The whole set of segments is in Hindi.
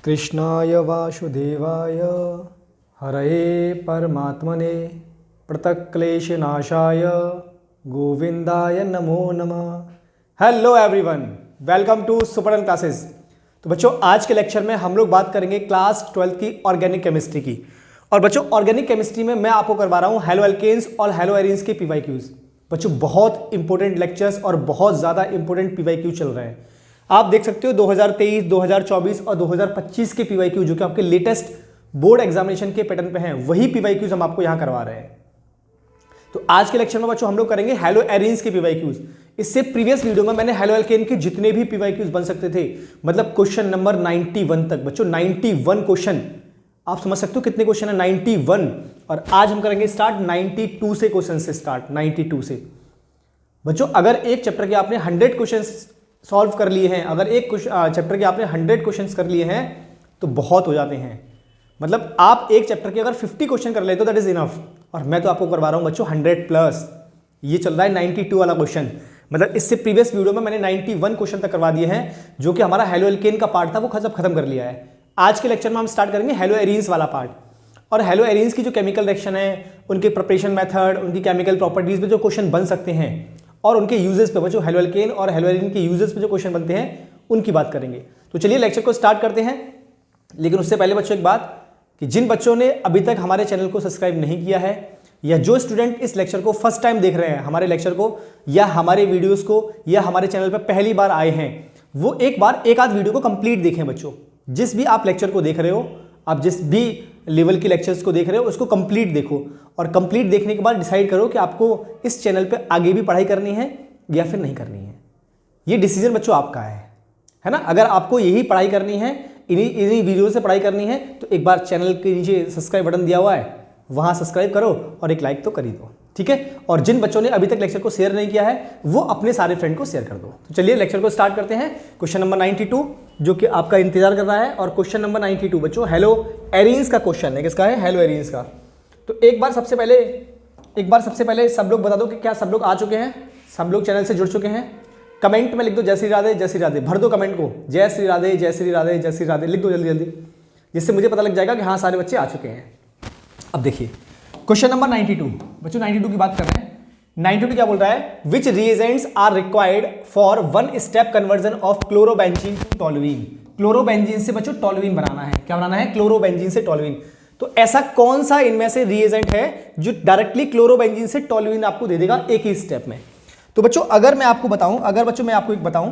कृष्णाय वासुदेवाय हरये परमात्मने प्रणतक्लेशनाशाय गोविंदाय नमो नमः। Hello everyone, welcome to super classes. तो बच्चों, आज के लेक्चर में हम लोग बात करेंगे क्लास 12 की ऑर्गेनिक केमिस्ट्री की। और बच्चों, ऑर्गेनिक केमिस्ट्री में मैं आपको करवा रहा हूँ हेलो एल्केन्स और हेलो एरीन्स के पीवाईक्यूज। बच्चों, बहुत इंपॉर्टेंट लेक्चर्स और बहुत ज़्यादा इंपॉर्टेंट पीवाईक्यू चल रहे हैं। आप देख सकते हो 2023, 2024 और 2025 के पीवाईक्यू जो कि आपके लेटेस्ट बोर्ड एग्जामिनेशन के पैटर्न पे हैं, वही पीवाईक्यूज हम आपको यहाँ करवा रहे हैं। तो आज के लेक्चर में बच्चों हम लोग करेंगे हेलो एरीन्स के पीवाईक्यूज। इससे प्रीवियस वीडियो में मैंने हेलो एल्केन के जितने भी पीवाईक्यूज बन सकते थे, मतलब क्वेश्चन नंबर 91 तक, बच्चों 91 क्वेश्चन, आप समझ सकते हो कितने क्वेश्चन है 91। और आज हम करेंगे स्टार्ट 92 से, क्वेश्चन से स्टार्ट 92 से। बच्चों, अगर एक चैप्टर के आपने 100 क्वेश्चन सॉल्व कर लिए हैं, अगर एक चैप्टर के आपने 100 क्वेश्चन कर लिए हैं तो बहुत हो जाते हैं। मतलब आप एक चैप्टर के अगर 50 क्वेश्चन कर लेते हो दैट इज इनफ। और मैं तो आपको करवा रहा हूं बच्चों 100 प्लस। ये चल रहा है 92 वाला क्वेश्चन। मतलब इससे प्रीवियस वीडियो में मैंने 91 क्वेश्चन तक करवा दिए हैं, जो कि हमारा हेलो एल्केन का पार्ट था वो खत्म कर लिया है। आज के लेक्चर में हम स्टार्ट करेंगे हेलो एरीन्स वाला पार्ट। और हेलो एरीन्स की जो केमिकल रिएक्शन है, उनके प्रिपरेशन मेथड, उनकी केमिकल प्रॉपर्टीज पे जो क्वेश्चन बन सकते हैं और उनके यूजेस पे, बच्चों हेलो एल्केन और हेलो एरीन के यूजेस पे जो क्वेश्चन बनते हैं उनकी बात करेंगे। तो चलिए लेक्चर को स्टार्ट करते हैं। लेकिन उससे पहले बच्चों एक बात कि जिन बच्चों ने अभी तक हमारे चैनल को सब्सक्राइब नहीं किया है, या जो स्टूडेंट इस लेक्चर को फर्स्ट टाइम देख रहे हैं, हमारे लेक्चर को या हमारे वीडियोस को या हमारे चैनल पर पहली बार आए हैं, वो एक आध वीडियो को कंप्लीट देखें। बच्चों, जिस भी आप लेक्चर को देख रहे हो, आप जिस भी लेवल के लेक्चर्स को देख रहे हो, उसको कंप्लीट देखो। और कंप्लीट देखने के बाद डिसाइड करो कि आपको इस चैनल पे आगे भी पढ़ाई करनी है या फिर नहीं करनी है। ये डिसीजन बच्चों आपका है ना। अगर आपको यही पढ़ाई करनी है, इन्हीं वीडियो से पढ़ाई करनी है, तो एक बार चैनल के नीचे सब्सक्राइब बटन दिया हुआ है, वहां सब्सक्राइब करो और एक लाइक तो कर ही दो, ठीक है। और जिन बच्चों ने अभी तक लेक्चर को शेयर नहीं किया है, वो अपने सारे फ्रेंड को शेयर कर दो। तो चलिए लेक्चर को स्टार्ट करते हैं। क्वेश्चन नंबर 92 जो कि आपका इंतजार कर रहा है। और क्वेश्चन नंबर 92 बच्चों हेलो एरीन्स का क्वेश्चन है। किसका है? हेलो एरीन्स का। तो एक बार सबसे पहले सब लोग बता दो कि क्या सब लोग आ चुके हैं, सब लोग चैनल से जुड़ चुके हैं। कमेंट में लिख दो जय श्री राधे, जय श्री राधे, भर दो कमेंट को, जय श्री राधे, जय श्री राधे, जय श्री राधे लिख दो जल्दी जल्दी, जिससे मुझे पता लग जाएगा कि हाँ सारे बच्चे आ चुके हैं। अब देखिए क्वेश्चन नंबर 92 बच्चों, 92 की बात कर रहे हैं। 92 क्या बोल रहा है? Which reagents are required for 1 step conversion of chlorobenzene to toluene. Chlorobenzene से बच्चों टोलुइन बनाना है। क्या बनाना है? क्लोरोबेंजीन से टोलुइन। तो ऐसा कौन सा इनमें से रिएजेंट है जो डायरेक्टली क्लोरोबेंजीन से टोलुइन आपको दे देगा एक ही स्टेप में? तो बच्चों अगर मैं आपको एक बताऊं,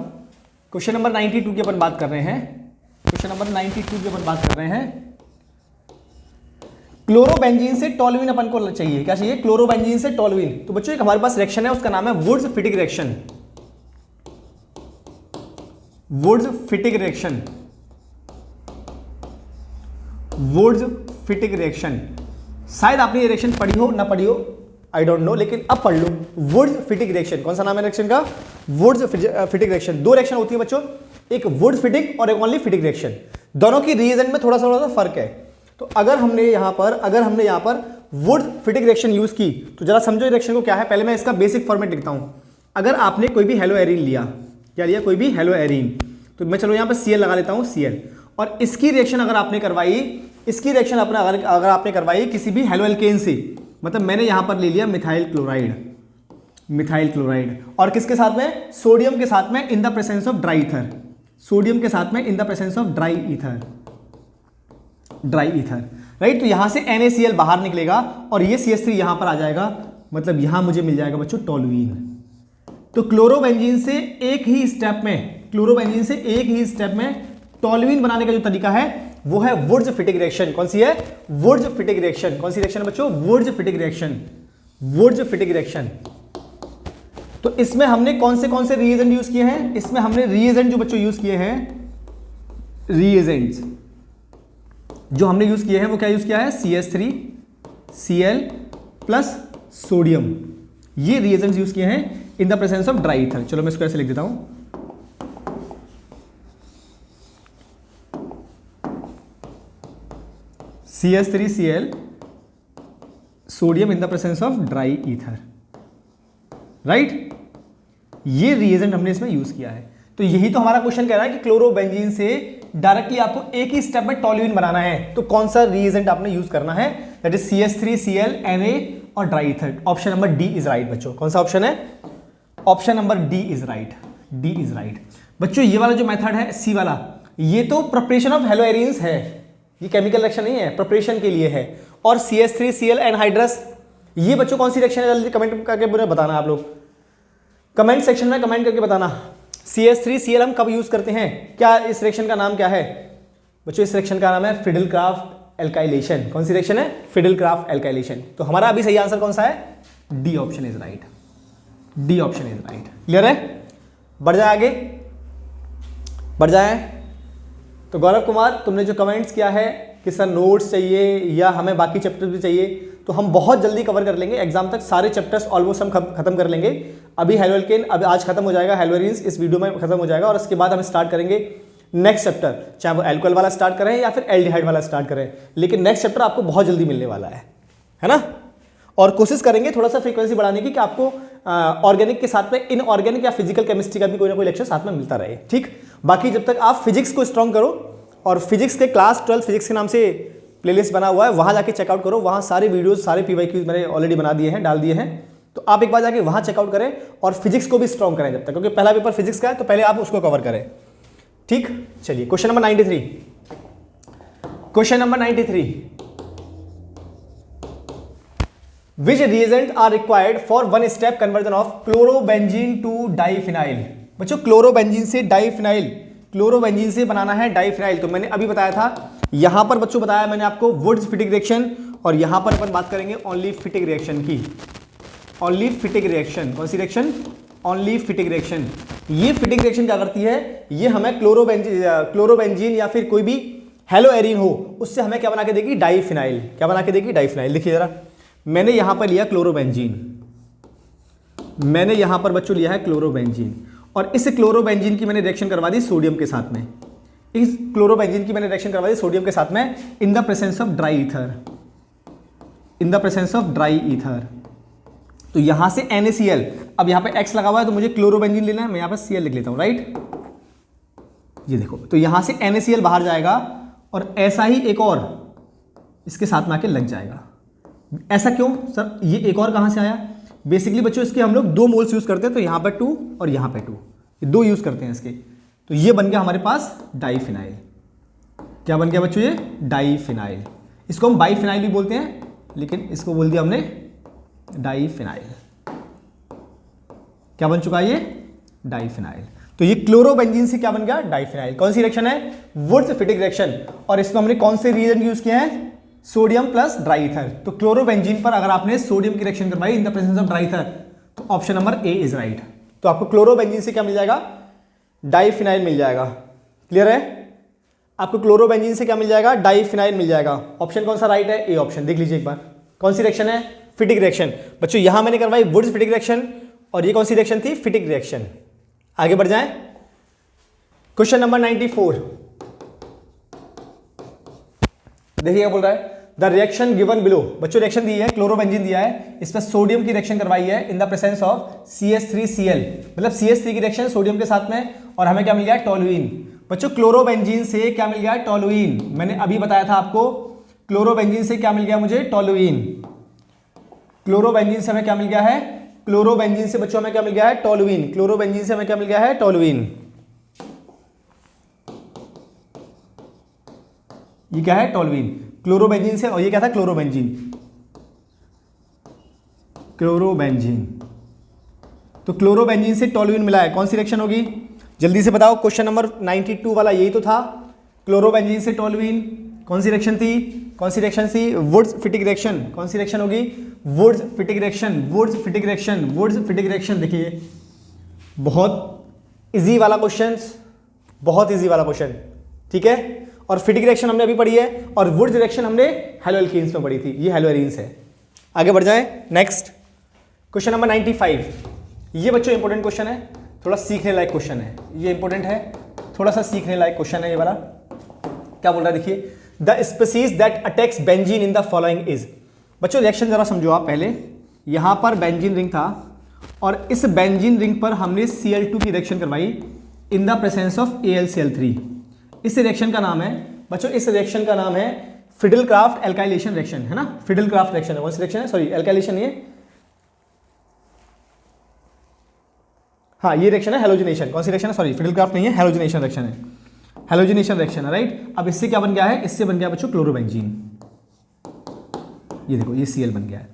क्वेश्चन नंबर 92 की अपन बात कर रहे हैं। क्वेश्चन नंबर 92 की अपन बात कर रहे हैं। क्लोरोबेंजीन से टोलुइन अपन को चाहिए। क्या चाहिए? क्लोरोबेंजीन से टोलुइन। तो बच्चों एक हमारे पास रिएक्शन है, उसका नाम है Wurtz Fittig reaction. Wurtz Fittig reaction, Wurtz Fittig reaction. शायद आपने ये रिएक्शन पढ़ी हो ना पढ़ी हो, आई डोंट नो, लेकिन अब पढ़ लो। वुड्स फिटिक रिएक्शन, कौन सा नाम है रिएक्शन का? Wurtz Fittig reaction. दो रिएक्शन होती है बच्चों, एक वुड्स फिटिक और एक ओनली फिटिक रिएक्शन। दोनों की रिएजेंट में थोड़ा सा फर्क है। तो अगर हमने यहाँ पर वुड फिटिक रिएक्शन यूज की तो जरा समझो रिएक्शन को क्या है। पहले मैं इसका बेसिक फॉर्मेट लिखता हूं। अगर आपने कोई भी हेलो एरीन लिया, क्या लिया? कोई भी हेलो एरीन, तो मैं चलो यहाँ पर Cl लगा लेता हूँ, Cl। और इसकी रिएक्शन अगर आपने करवाई, अगर आपने करवाई किसी भी हेलो एल्केन से, मतलब मैंने यहाँ पर ले लिया मिथाइल क्लोराइड, और किसके साथ में? सोडियम के साथ में इन the presence of dry ether. Sodium के साथ में इन the presence of dry ether, right. तो यहां से NaCl बाहर निकलेगा और ये CH3 यहां पर आ जाएगा, मतलब यहां मुझे मिल जाएगा बच्चों टोलुइन। तो क्लोरोबेंजीन से एक ही स्टेप में टोलुइन बनाने का जो तरीका है वो है वुड्स फिटिक रिएक्शन। कौन सी है? Wurtz Fittig reaction. कौन सी रिएक्शन है बच्चों? Wurtz Fittig reaction. तो इसमें हमने कौन से रिएजेंट यूज किए हैं? इसमें हमने रिएजेंट जो बच्चों यूज किए हैं, रिएजेंट्स जो हमने यूज किए हैं वो क्या यूज किया है? CH3 Cl plus sodium. ये रिएजेंट्स यूज किए हैं इन the presence of dry ether. चलो मैं इसको ऐसे लिख देता हूं, CH3 Cl sodium in the presence of dry ether, right. ये रिएजेंट हमने इसमें यूज किया है। तो यही तो हमारा क्वेश्चन कह रहा है कि क्लोरोबेंजीन से डायरेक्टली आपको एक ही स्टेप में टॉल्यूइन बनाना है, तो कौन सा रिएजेंट आपने यूज करना है? दैट इज CH3Cl Na और dry ether. Option number D is right बच्चों। कौन सा ऑप्शन है? Option number D is right. D is right बच्चों। ये वाला जो मेथड है सी वाला, ये तो प्रिपरेशन ऑफ हेलोएरिन्स है, ये केमिकल रिएक्शन नहीं है, प्रिपरेशन के लिए है। और CH3Cl एनहाइड्रस, ये बच्चों कौन सी रिएक्शन है? जल्दी कमेंट करके मुझे बताना आप लोग, कमेंट सेक्शन में कमेंट करके बताना। CH3Cl हम कब यूज करते हैं? क्या इस रिएक्शन का नाम क्या है बच्चों? इस रिएक्शन का नाम है फिडेलक्राफ्ट एल्काइलेशन। कौन सी रिएक्शन है? फिडेलक्राफ्ट एल्काइलेशन। तो हमारा अभी सही आंसर कौन सा है? D option is right. D option is right. Clear है? बढ़ जाए आगे, बढ़ जाए। तो गौरव कुमार, तुमने जो कमेंट्स किया है कि सर नोट्स चाहिए या हमें बाकी चैप्टर्स भी चाहिए, तो हम बहुत जल्दी कवर कर लेंगे एग्जाम तक, सारे चैप्टर्स ऑलमोस्ट हम खत्म कर लेंगे। अभी हेलोएल्केन अब आज खत्म हो जाएगा, हेलोएरिन्स इस वीडियो में खत्म हो जाएगा, और उसके बाद हम स्टार्ट करेंगे नेक्स्ट चैप्टर, चाहे वो एल्कोहल वाला स्टार्ट करें या फिर एल्डिहाइड वाला स्टार्ट करें, लेकिन नेक्स्ट चैप्टर आपको बहुत जल्दी मिलने वाला है ना। और कोशिश करेंगे थोड़ा सा फ्रीक्वेंसी बढ़ाने की, कि आपको ऑर्गेनिक के साथ में इनऑर्गेनिक या फिजिकल केमिस्ट्री का भी कोई ना कोई लेक्चर साथ में मिलता रहे, ठीक। बाकी जब तक आप फिजिक्स को स्ट्रॉन्ग करो, और फिजिक्स के क्लास 12 फिजिक्स के नाम से प्लेलिस्ट बना हुआ है, वहाँ जाके चेकआउट करो, वहाँ सारे वीडियोस सारे PYQs मैंने ऑलरेडी बना दिए हैं, डाल दिए हैं, तो आप एक बार जाके वहाँ चेकआउट करें और फिजिक्स को भी स्ट्रॉन्ग करें जब तक, क्योंकि पहला पेपर फिजिक्स का है, तो पहले आप उसको कवर करें, ठीक। चलिए question number 93। Question number 93, which reagent are required for one step conversion of chlorobenzene to diphenyl. बच्चों क्लोरोबेंजीन से डाइफिनाइल, क्लोरोबेंजीन से बनाना है डाइफिनाइल। तो मैंने अभी बताया था, यहां पर बच्चों बताया मैंने आपको वुड्स फिटिक रिएक्शन, और यहां पर अपन बात करेंगे ओनली फिटिक रिएक्शन की। ओनली फिटिक रिएक्शन, कौन सी रिएक्शन? Only फिटिक reaction. ये फिटिक रिएक्शन क्या करती है? ये हमें क्लोरोबेंजीन या फिर कोई भी हेलोएरिन हो, उससे हमें क्या बना के देगी? डाइफिनाइल। क्या बना के देगी? डाइफिनाइल। देखिए जरा, मैंने यहां पर लिया क्लोरोबेंजीन, मैंने यहां पर बच्चों लिया है क्लोरोबेंजीन, और इस क्लोरोबेंजीन की मैंने रिएक्शन करवा दी सोडियम के साथ में। इस क्लोरोबेंजीन की मैंने रिएक्शन करवा दी सोडियम के साथ में इन the presence of dry ether, in the presence of dry ether. तो यहां से NaCl, अब यहां पे X लगा हुआ है तो मुझे क्लोरोबेंजीन लेना है, मैं यहां पे Cl लिख लेता हूं, राइट। ये देखो, तो यहां से NaCl बाहर जाएगा, और ऐसा ही एक और इसके साथ में आके लग जाएगा। ऐसा क्यों सर? ये एक और कहां से आया? बेसिकली बच्चों इसके हम लोग 2 मोल्स यूज करते हैं, तो यहां पर 2 और यहां पे 2, ये 2 यूज करते हैं इसके, तो ये बन गया हमारे पास डाइफिनाइल। क्या बन गया बच्चों? ये डाइफिनाइल। इसको हम बाइफिनाइल भी बोलते हैं, लेकिन इसको बोल दिया हमने डाइफिनाइल। क्या बन चुका है ये? डाइफिनाइल। तो ये क्लोरोबेंजीन से क्या बन गया? डाइफिनाइल। कौन सी रिएक्शन है? Wurtz Fittig reaction. और इसमें हमने कौन से रिएजेंट यूज किए हैं? Sodium plus dry ether. तो क्लोरोबेंजीन पर अगर आपने सोडियम की रिएक्शन करवाई in the presence of dry ether, तो option number A is right. तो आपको क्लोरोबेंजीन से क्या मिल जाएगा? डाइफिनाइल मिल जाएगा। क्लियर है? आपको क्लोरोबेंजीन से क्या मिल जाएगा? डाइफिनाइल मिल जाएगा। ऑप्शन कौन सा राइट है? A option. देख लीजिए एक बार, कौन सी रिएक्शन है? फिटिक रिएक्शन। बच्चों यहां मैंने करवाई वुड्स फिटिक रिएक्शन, और ये कौन सी रिएक्शन थी? फिटिक रिएक्शन। आगे बढ़ जाएं, क्वेश्चन नंबर 94। देखिए क्या बोल रहा है, द रिएक्शन गिवन बिलो। बच्चों रिएक्शन दी है, क्लोरोबेंजीन दिया है, इस पर सोडियम की रिएक्शन करवाई है इन द प्रेजेंस ऑफ CH3Cl, मतलब CH3 की रिएक्शन सोडियम के साथ में, और हमें क्या मिल गया? टोलुइन। बच्चों क्लोरोबेंजीन से क्या मिल गया? टोलुइन। मैंने अभी बताया था आपको, क्लोरोबेंजीन से क्या मिल गया मुझे? टोलुइन। क्लोरोबेंजीन से हमें क्या मिल गया है? क्लोरोबेंजीन से बच्चों हमें क्या मिल गया है? टोलुइन। क्लोरोबेंजीन से हमें क्या मिल गया है? टोलुइन। ये क्या है? टोलुइन। क्लोरोबेंजीन से, और ये क्या था? क्लोरोबेंजीन। क्लोरोबेंजीन, तो क्लोरोबेंजीन से टोलुइन मिला है, कौन सी रिएक्शन होगी? जल्दी से बताओ। क्वेश्चन नंबर 92 वाला यही तो था, क्लोरोबेंजीन से टोलुइन। कौन सी रिएक्शन थी? कौन सी रिएक्शन थी? Wurtz Fittig reaction. कौन सी रिएक्शन होगी? Wurtz Fittig reaction. Wurtz Fittig reaction, Wurtz Fittig reaction. देखिए बहुत इजी वाला क्वेश्चन, बहुत इजी वाला क्वेश्चन, ठीक है। और फिटिक रिएक्शन हमने अभी पढ़ी है, और वुड्स रिएक्शन हमने हेलोएल्कीन्स में पढ़ी थी, ये हेलोएरिन्स है। आगे बढ़ जाएं, नेक्स्ट क्वेश्चन नंबर 95। ये बच्चों इंपॉर्टेंट क्वेश्चन है, थोड़ा सीखने लायक क्वेश्चन है, ये इंपॉर्टेंट है, थोड़ा सा सीखने लायक क्वेश्चन है ये वाला। क्या बोल रहा है देखिए, the species that attacks benzene in the following is. बच्चों रिएक्शन जरा समझो आप पहले, यहां पर बेंजीन रिंग था, और इस बेंजीन रिंग पर हमने Cl2 की रिएक्शन करवाई in the presence of AlCl3। इस रिएक्शन का नाम है बच्चों, इस रिएक्शन का नाम है फिडल-क्राफ्ट एल्काइलेशन रिएक्शन, है ना। फिडल-क्राफ्ट रिएक्शन है, कौन सी रिएक्शन है, सॉरी एल्काइलेशन ये, हाँ ये रिएक्शन है हैलोजिनेशन। कौन सी रिएक्शन है, सॉरी फिडल-क्राफ्ट नहीं है, हैलोजिनेशन रिएक्शन है, हैलोजिनेशन रिएक्शन है, राइट। अब इससे क्या बन गया है, इससे बन गया बच्चों क्लोरोबेंजीन। ये देखो ये Cl बन गया है,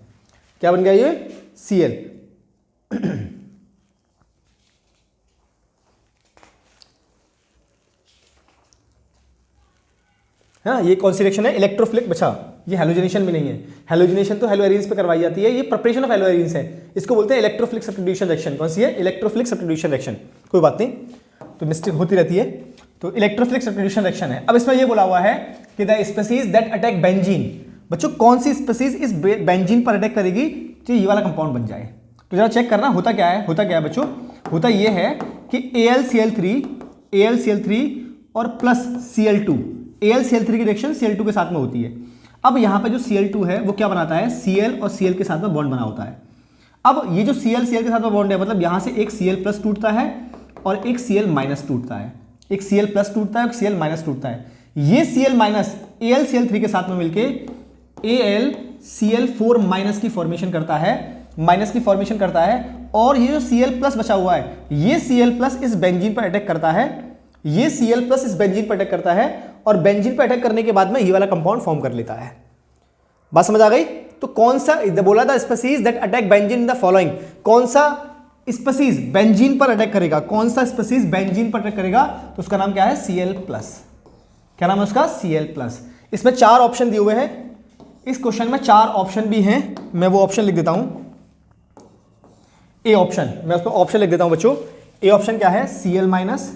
क्या बन गया ये Cl। है ना, ये कौन सी रिएक्शन है, इलेक्ट्रोफिलिक। बचा ये हैलोजिनेशन भी नहीं है, हैलोजिनेशन तो हैलोएरिन्स पे करवाई जाती है, ये प्रिपरेशन ऑफ हैलोएरिन्स है, इसको बोलते हैं इलेक्ट्रोफिलिक सब्स्टिट्यूशन रिएक्शन। कौन सी है, इलेक्ट्रोफिलिक सब्स्टिट्यूशन रिएक्शन। कोई बात नहीं, तो मिस्टेक होती रहती है, तो इलेक्ट्रोफिलिक सब्स्टिट्यूशन रिएक्शन है। अब इसमें ये बोला हुआ है कि the species that attack benzene, बच्चों कौन सी स्पीसीज इस बेंजीन पर अटैक करेगी तो ये वाला कंपाउंड बन जाए। तो जरा चेक करना होता क्या है, होता क्या है बच्चों, होता ये है कि AlCl3 और प्लस Cl2, AlCl3 की रिएक्शन Cl2 के साथ में होती है। अब यहाँ पे जो Cl2 है वो क्या बनाता है, Cl और Cl के साथ में बॉन्ड बना होता है। अब ये जो Cl के साथ में बॉन्ड है, मतलब यहाँ से एक Cl प्लस टूटता है और एक Cl माइनस टूटता है, एक Cl प्लस टूटता है, एक Cl माइनस टूटता है। ये Cl माइनस AlCl3 के साथ में मिलके AlCl4 माइनस की फॉर्मेशन करता है, माइनस की फॉर्मेशन करता है। और ये जो Cl प्लस बचा हुआ है, ये Cl प्लस इस बेंजीन पर अटैक करता है, ये Cl प्लस इस बेंजीन पर अटैक करता है, और बेंजीन पर अटैक करने के बाद में ये वाला कंपाउंड फॉर्म कर लेता है। बात समझ आ गई। तो कौन सा बोला था, species that attack benzene in the following, कौन सा स्पीसीज बेंजीन पर अटैक करेगा, कौन सा स्पीसीज बेंजीन पर अटैक करेगा, तो उसका नाम क्या है, Cl प्लस। क्या नाम है उसका, Cl प्लस। इसमें 4 ऑप्शन दिए हुए हैं, इस क्वेश्चन में 4 ऑप्शन भी हैं, मैं वो ऑप्शन लिख देता हूं। ए ऑप्शन, मैं उसको ऑप्शन लिख देता हूं बच्चों। ए ऑप्शन क्या है, Cl minus.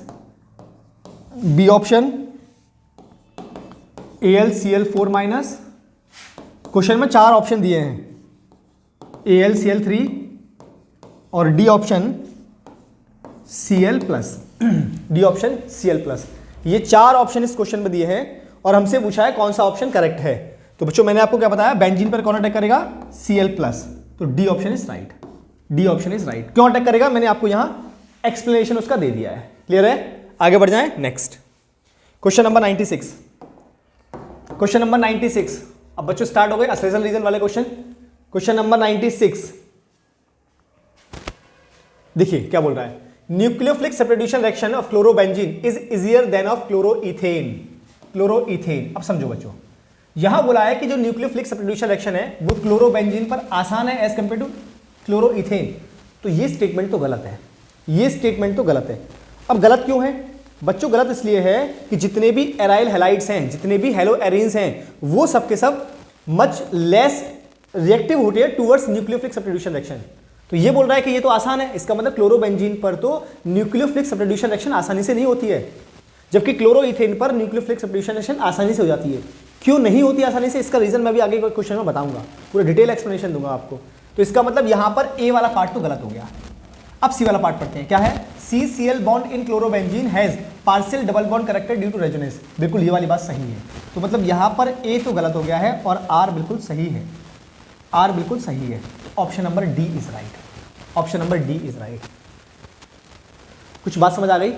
B option AlCl4 minus. Question में 4 ऑप्शन दिए हैं, AlCl3 और D option Cl plus, D option Cl plus. ये 4 ऑप्शन इस क्वेश्चन में दिए हैं और हमसे पूछा है कौन सा ऑप्शन करेक्ट है। तो बच्चों मैंने आपको क्या बताया, बेंजीन पर कौन अटैक करेगा, Cl प्लस, तो D option is right, D option is right. क्यों अटैक करेगा, मैंने आपको यहां एक्सप्लेनेशन उसका दे दिया है। क्लियर है, आगे बढ़ जाएं। Next question number 96, question number 96। अब बच्चों स्टार्ट हो गए असोसिएशन रीजन वाले क्वेश्चन। क्वेश्चन नंबर 96 देखिए क्या बोल रहा है, nucleophilic substitution reaction of chlorobenzene is easier then of chloroethane. Chloroethane, अब समझो बच्चों, यहां बोला है कि जो न्यूक्लियोफिलिक सब्स्टिट्यूशन रिएक्शन है वो क्लोरोबेंजीन पर आसान है एज कंपेयर टू क्लोरोइथेन। तो ये स्टेटमेंट तो गलत है, ये स्टेटमेंट तो गलत है। अब गलत क्यों है बच्चों, गलत इसलिए है कि जितने भी एराइल हैलाइड्स हैं, जितने भी हैलोएरिन्स हैं, वो सब के सब मच लेस रिएक्टिव होते हैं टुवर्ड्स न्यूक्लियोफिलिक सब्स्टिट्यूशन रिएक्शन। तो ये बोल रहा है कि ये तो आसान है, इसका मतलब क्लोरोबेंजीन पर तो न्यूक्लियोफिलिक सब्स्टिट्यूशन रिएक्शन आसानी से नहीं होती है, जबकि क्लोरोइथेन पर न्यूक्लियोफिलिक सब्स्टिट्यूशन रिएक्शन आसानी से हो जाती है। क्यों नहीं होती आसानी से, इसका रीजन मैं भी आगे क्वेश्चन में बताऊंगा, पूरा डिटेल एक्सप्लेनेशन दूंगा आपको। तो इसका मतलब यहां पर ए वाला पार्ट तो गलत हो गया। अब सी वाला पार्ट पढ़ते हैं, क्या है, CCl bond in chlorobenzene has partial double bond corrected due to resonance. बिल्कुल ये वाली बात सही है, तो मतलब यहां पर ए तो गलत हो गया है और आर बिल्कुल सही है, आर बिल्कुल सही है। Option number D is right, option number D is right. कुछ बात समझ आ गई।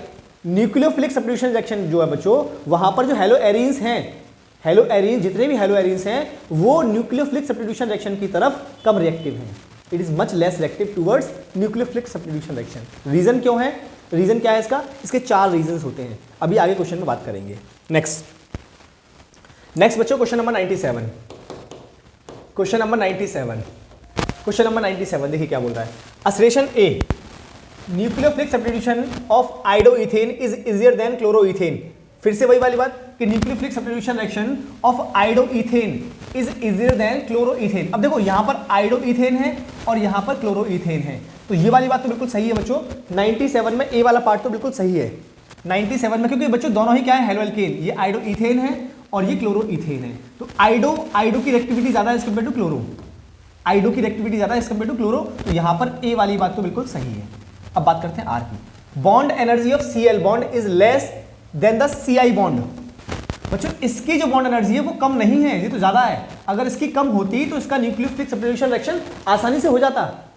न्यूक्लियोफिलिक सब्स्टिट्यूशन रिएक्शन जो है बच्चों, वहां पर जो हैलोएरिन्स हैं, हैलोएरिन जितने भी हैलोएरिन्स हैं वो न्यूक्लियोफिलिक सब्स्टिट्यूशन रिएक्शन की तरफ कम रिएक्टिव हैं। It is much less reactive towards nucleophilic substitution reaction. Reason क्यों है, रीजन क्या है इसका, इसके 4 रीजंस होते हैं, अभी आगे क्वेश्चन में बात करेंगे। नेक्स्ट बच्चों question number 97, question number 97, question number 97 देखिए क्या बोल रहा है। Assertion A, nucleophilic substitution of iodoethane is easier than chloroethane. फिर से वही वाली बात कि nucleophilic substitution reaction of iodoethane is easier than chloroethane. अब देखो यहां पर आइडोइथेन है और यहां पर क्लोरोइथेन है, तो ये वाली बात तो बिल्कुल सही है बच्चों। 97 में ए वाला पार्ट तो बिल्कुल सही है 97 में, क्योंकि बच्चों दोनों ही क्या है, हेलोएल्केन, ये आइडोइथेन है और ये क्लोरोइथेन है। तो आइडो की रिएक्टिविटी ज्यादा है एज कंपेयर टू क्लोरो, आइडो की रिएक्टिविटी ज्यादा है एज कंपेयर टू क्लोरो, तो यहां पर ए वाली बात तो बिल्कुल सही है। अब बात करते हैं आर की। Bond energy of Cl bond is less than the Ci bond. बच्चों इसकी जो बॉन्ड एनर्जी है वो कम नहीं है, ये तो ज्यादा है। अगर इसकी कम होती तो इसका न्यूक्लियोफिलिक सब्स्टिट्यूशन रिएक्शन आसानी से हो जाता,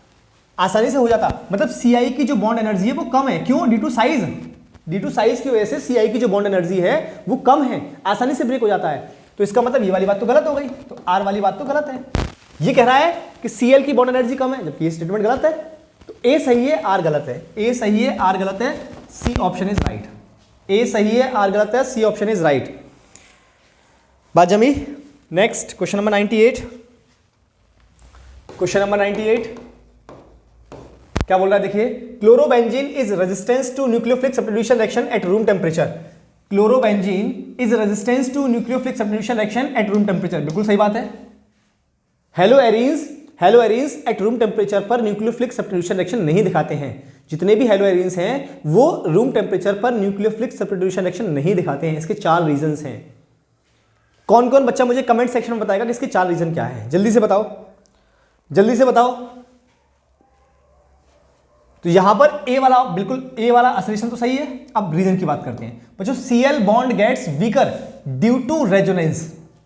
आसानी से हो जाता। मतलब Ci की जो बॉन्ड एनर्जी है वो कम है, क्यों, due to size, due to size की वजह से Ci की जो बॉन्ड एनर्जी है वो कम है, आसानी से ब्रेक हो जाता है। तो इसका मतलब ये वाली बात तो गलत हो गई, तो R वाली बात तो गलत है। ये कह रहा है कि Cl की बॉन्ड एनर्जी कम है, जबकि ये स्टेटमेंट गलत है। तो A सही है, R गलत है। A सही है, R गलत है, C option is right. A सही है, R गलत है, C ऑप्शन इज राइट। बात जमी। Next question number 98। Question number 98 क्या बोल रहा है, देखिए, chlorobenzene is resistance to nucleophilic substitution reaction at room temperature. Chlorobenzene is resistance to nucleophilic substitution reaction at room temperature, बिल्कुल सही बात है। हेलोएरिन्स एट रूम टेम्परेचर पर न्यूक्लियोफिलिक सब्स्टिट्यूशन रिएक्शन नहीं दिखाते हैं। जितने भी हेलोएरिन्स हैं वो रूम टेम्परेचर पर न्यूक्लियोफिलिक सब्स्टिट्यूशन रिएक्शन नहीं दिखाते हैं। इसके 4 रीजंस हैं। कौन कौन बच्चा मुझे कमेंट सेक्शन में बताएगा कि इसके 4 रीजन क्या है, जल्दी से बताओ, जल्दी से बताओ। तो यहां पर ए वाला, बिल्कुल ए वाला असोसिएशन तो सही है। अब रीजन की बात करते हैं बच्चों। Cl bond gets weaker due to resonance.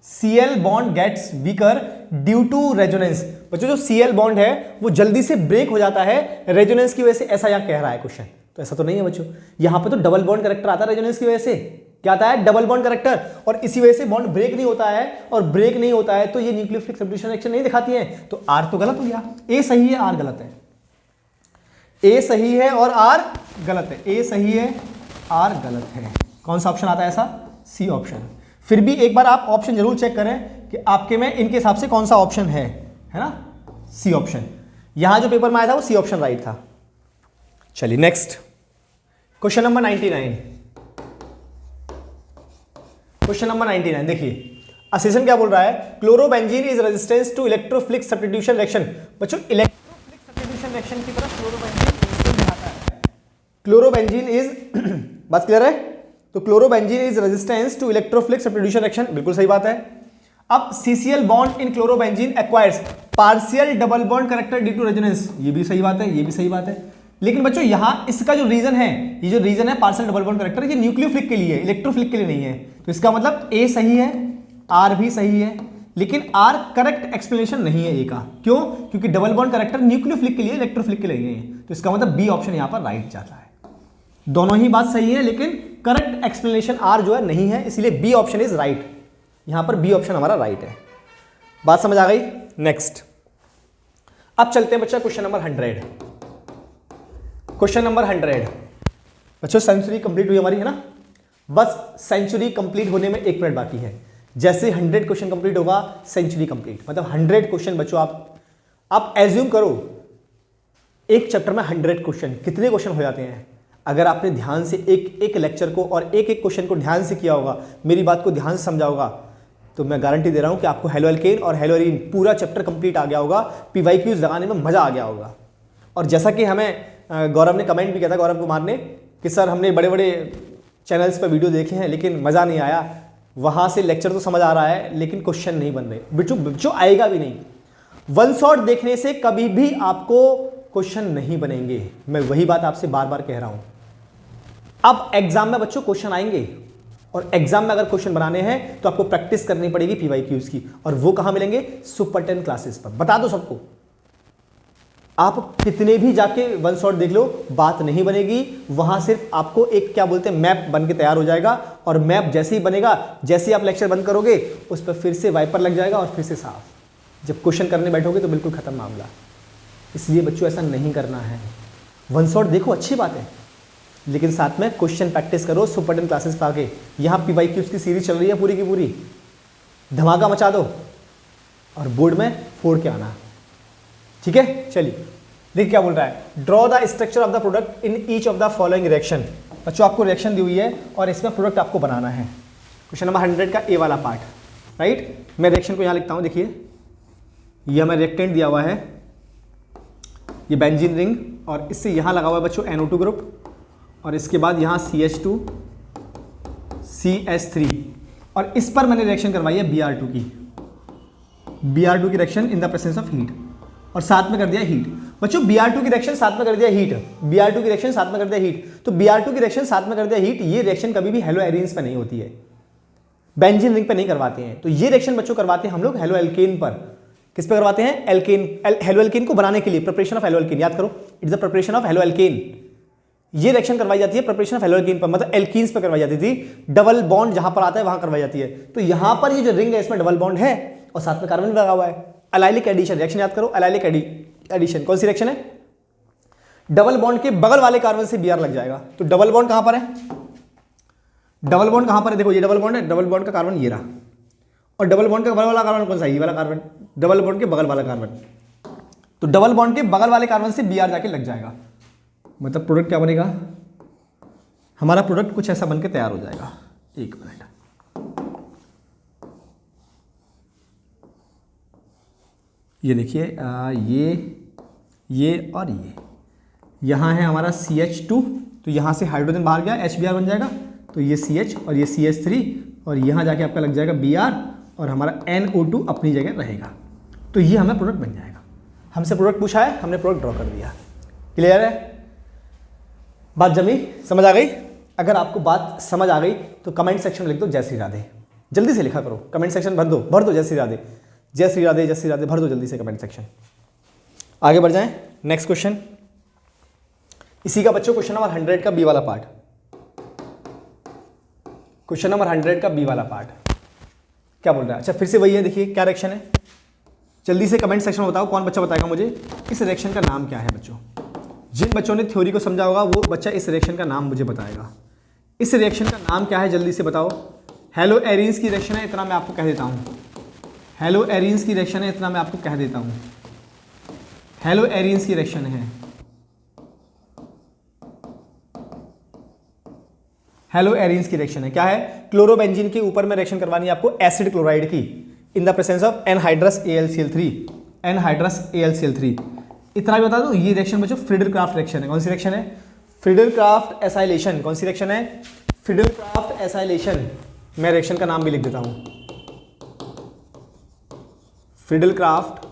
Cl bond gets weaker due to resonance. बच्चों जो Cl बॉन्ड है वो जल्दी से ब्रेक हो जाता है रेजोनेंस की वजह से, ऐसा यहां कह रहा है क्वेश्चन। तो ऐसा तो नहीं है बच्चों, यहां पे तो डबल बॉन्ड कैरेक्टर आता है रेजोनेंस की वजह से। क्या आता है, डबल बॉन्ड कैरेक्टर, और इसी वजह से बॉन्ड ब्रेक नहीं होता है, और ब्रेक नहीं होता है तो ये न्यूक्लियोफिलिक सब्स्टिट्यूशन रिएक्शन नहीं दिखाती है। तो R तो गलत हो गया, A सही है, R गलत है। A सही है और R गलत है। A सही है, R गलत है। कौन सा ऑप्शन आता है ऐसा, C ऑप्शन। फिर भी एक बार आप ऑप्शन जरूर चेक करें कि आपके में इनके हिसाब से कौन सा ऑप्शन है ना, C ऑप्शन। यहां जो पेपर में आया था वो C ऑप्शन राइट था। चलिए next question number 99। Question number 99 देखिए, असोसिएशन क्या बोल रहा है, chlorobenzene is resistance to electrophilic substitution reaction. बच्चों इलेक्ट्रोफिलिक सब्स्टिट्यूशन रिएक्शन की तरफ क्लोरोबेंजीन दिखाता है। क्लोरोबेंजीन इज बात क्लियर है, तो chlorobenzene is resistance to electrophilic substitution reaction, बिल्कुल सही बात है। अब CCl bond in chlorobenzene acquires partial double bond character due to resonance, ये भी सही बात है, ये भी सही बात है। लेकिन बच्चों यहां इसका जो रीजन है, ये जो रीजन है पार्शियल डबल बॉन्ड कैरेक्टर, ये न्यूक्लियोफिलिक के लिए है, इलेक्ट्रोफिलिक के लिए नहीं है। तो इसका मतलब A सही है, R भी सही है, लेकिन R करेक्ट एक्सप्लेनेशन नहीं है A का। क्यों, क्योंकि डबल बॉन्ड कैरेक्टर न्यूक्लियोफिलिक के लिए, इलेक्ट्रोफिलिक के लिए नहीं है। तो इसका मतलब B ऑप्शन यहां पर राइट जाता है। दोनों ही बात सही है, लेकिन करेक्ट एक्सप्लेनेशन R जो है नहीं है, इसलिए B ऑप्शन इज राइट। यहां पर B ऑप्शन हमारा राइट है। बात समझ आ गई। नेक्स्ट अब चलते हैं बच्चा क्वेश्चन नंबर 100। क्वेश्चन नंबर 100 बच्चों, सेंचुरी कंप्लीट हुई हमारी, है ना। बस सेंचुरी कंप्लीट होने में 1 मिनट बाकी है। जैसे 100 क्वेश्चन कंप्लीट होगा सेंचुरी कंप्लीट, मतलब 100 क्वेश्चन बच्चों आप एज्यूम करो एक चैप्टर में 100 क्वेश्चन, कितने क्वेश्चन हो जाते हैं। अगर आपने ध्यान से एक लेक्चर को और एक क्वेश्चन को ध्यान से किया होगा, मेरी बात को ध्यान से समझा होगा, तो मैं गारंटी दे रहा हूं कि आपको हेलोएल्केन और हेलोएरीन पूरा चैप्टर कंप्लीट आ गया होगा, PYQs लगाने में मजा आ गया होगा। और जैसा कि हमें गौरव ने कमेंट भी किया था, गौरव कुमार ने, कि सर हमने बड़े बड़े चैनल्स पर वीडियो देखे हैं लेकिन मज़ा नहीं आया, वहाँ से लेक्चर तो समझ आ रहा है लेकिन क्वेश्चन नहीं बन रहे। बिट्टू आएगा भी नहीं। वन शॉट देखने से कभी भी आपको क्वेश्चन नहीं बनेंगे, मैं वही बात आपसे बार बार कह रहा हूँ। अब एग्जाम में बच्चों क्वेश्चन आएंगे, और एग्जाम में अगर क्वेश्चन बनाने हैं तो आपको प्रैक्टिस करनी पड़ेगी PYQs की, और वो कहाँ मिलेंगे, सुपर 10 क्लासेस पर। बता दो सबको, आप कितने भी जाके वन शॉट देख लो, बात नहीं बनेगी। वहां सिर्फ आपको एक क्या बोलते हैं मैप बन के तैयार हो जाएगा, और मैप जैसे ही बनेगा, जैसे ही आप लेक्चर बंद करोगे उस पर फिर से वाइपर लग जाएगा और फिर से साफ। जब क्वेश्चन करने बैठोगे तो बिल्कुल खत्म मामला। इसलिए बच्चों ऐसा नहीं करना है। वन शॉट देखो अच्छी बात है, लेकिन साथ में क्वेश्चन प्रैक्टिस करो सुपर 10 क्लासेस पर आके। यहाँ PYQs की सीरीज चल रही है पूरी की पूरी, धमाका मचा दो और बोर्ड में फोड़ के आना, ठीक है। चलिए देखिए क्या बोल रहा है, draw the structure of the product in each of the following reaction. बच्चों आपको रिएक्शन दी हुई है और इसमें प्रोडक्ट आपको बनाना है। क्वेश्चन नंबर 100 का A वाला पार्ट, राइट। मैं रिएक्शन को यहाँ लिखता हूँ, देखिए ये हमें रिएक्टेंट दिया हुआ है, ये बेंजीन रिंग, और इससे यहाँ लगा हुआ है बच्चों NO2 ग्रुप, और इसके बाद यहाँ CH2 CH3, और इस पर मैंने रिएक्शन करवाई है Br2 की reaction in the presence of heat, और साथ में कर दिया हीट। बच्चों Br2 की रिएक्शन साथ में कर दिया हीट, Br2 की रिएक्शन साथ में कर दिया हीट, तो Br2 की रिएक्शन साथ में कर दिया हीट, ये रिएक्शन कभी भी हेलोएरीन्स पे नहीं होती है, बेंजीन रिंग पे नहीं करवाते हैं। तो ये रिएक्शन बच्चों करवाते हैं हम लोग हेलोएल्केन पर। किस पे करवाते हैं, एल्केन, हेलोएल्केन को बनाने के लिए, प्रिपरेशन ऑफ हेलोएल्केन। याद करो, it's the preparation of haloalkane. ये रिएक्शन करवाई जाती है प्रिपरेशन ऑफ एल्केन पर, मतलब एल्कीन्स पर करवाई जाती थी। डबल बॉन्ड जहां पर आता है वहां करवाई जाती है। तो यहां पर ये जो रिंग है इसमें डबल बॉन्ड है और साथ में कार्बन भी लगा हुआ है। एलाइलिक एडिशन रिएक्शन याद करो, एलाइलिक एडिशन कौन सी रिएक्शन है? डबल बॉन्ड के बगल वाले कार्बन से Br लग जाएगा। तो डबल बॉन्ड कहां पर है? डबल बॉन्ड कहां पर है? देखो ये डबल बॉन्ड है, डबल बॉन्ड का कार्बन ये रहा, और डबल बॉन्ड के बगल वाला कार्बन कौन सा है? ये वाला कार्बन, डबल बॉन्ड के बगल वाला कार्बन। तो डबल बॉन्ड के बगल वाले कार्बन से Br जाके लग जाएगा, मतलब प्रोडक्ट क्या बनेगा? हमारा प्रोडक्ट कुछ ऐसा बनके तैयार हो जाएगा। एक मिनट, ये देखिए ये और ये यहाँ है हमारा CH2, तो यहाँ से हाइड्रोजन बाहर गया, HBr बन जाएगा। तो ये CH और ये CH3 और यहाँ जाके आपका लग जाएगा Br और हमारा NO2 अपनी जगह रहेगा। तो ये हमें प्रोडक्ट बन जाएगा। हमसे प्रोडक्ट पूछा है, हमने प्रोडक्ट ड्रॉ कर दिया। क्लियर है? बात जमी? समझ आ गई? अगर आपको बात समझ आ गई तो कमेंट सेक्शन में लिख दो जय श्री राधे। जल्दी से लिखा करो, कमेंट सेक्शन भर दो जय श्री राधे, जय श्री राधे, जय श्री राधे भर दो जल्दी से कमेंट सेक्शन। आगे बढ़ जाएं, नेक्स्ट क्वेश्चन। इसी का बच्चों क्वेश्चन नंबर 100 का बी वाला पार्ट, क्वेश्चन नंबर 100 का बी वाला पार्ट क्या बोल रहा है? अच्छा फिर से वही है, देखिए क्या रिएक्शन है। जल्दी से कमेंट सेक्शन में बताओ, कौन बच्चा बताएगा मुझे इस रिएक्शन का नाम क्या है? बच्चों, जिन बच्चों ने थ्योरी को समझा होगा वो बच्चा इस रिएक्शन का नाम मुझे बताएगा। इस रिएक्शन का नाम क्या है? जल्दी से बताओ। हेलो एरीन्स की रिएक्शन है, इतना मैं आपको कह देता हूँ। हेलो एरीन्स की रिएक्शन है, इतना मैं आपको कह देता हूँ। हेलो एरीन्स की रिएक्शन है। हेलो एरीन्स की रिएक्शन है, क्या है? क्लोरोबेंजीन के ऊपर में रिएक्शन करवानी है आपको एसिड क्लोराइड की, इन the presence of anhydrous AlCl3, anhydrous AlCl3। इतना भी बता दो, ये रिएक्शन बच्चों फ्रीडल-क्राफ्ट रिएक्शन है। कौन सी रिएक्शन है? Friedel-Crafts acylation. कौन सी रिएक्शन है? Friedel-Crafts acylation. मैं रिएक्शन का नाम भी लिख देता हूं, Friedel-Crafts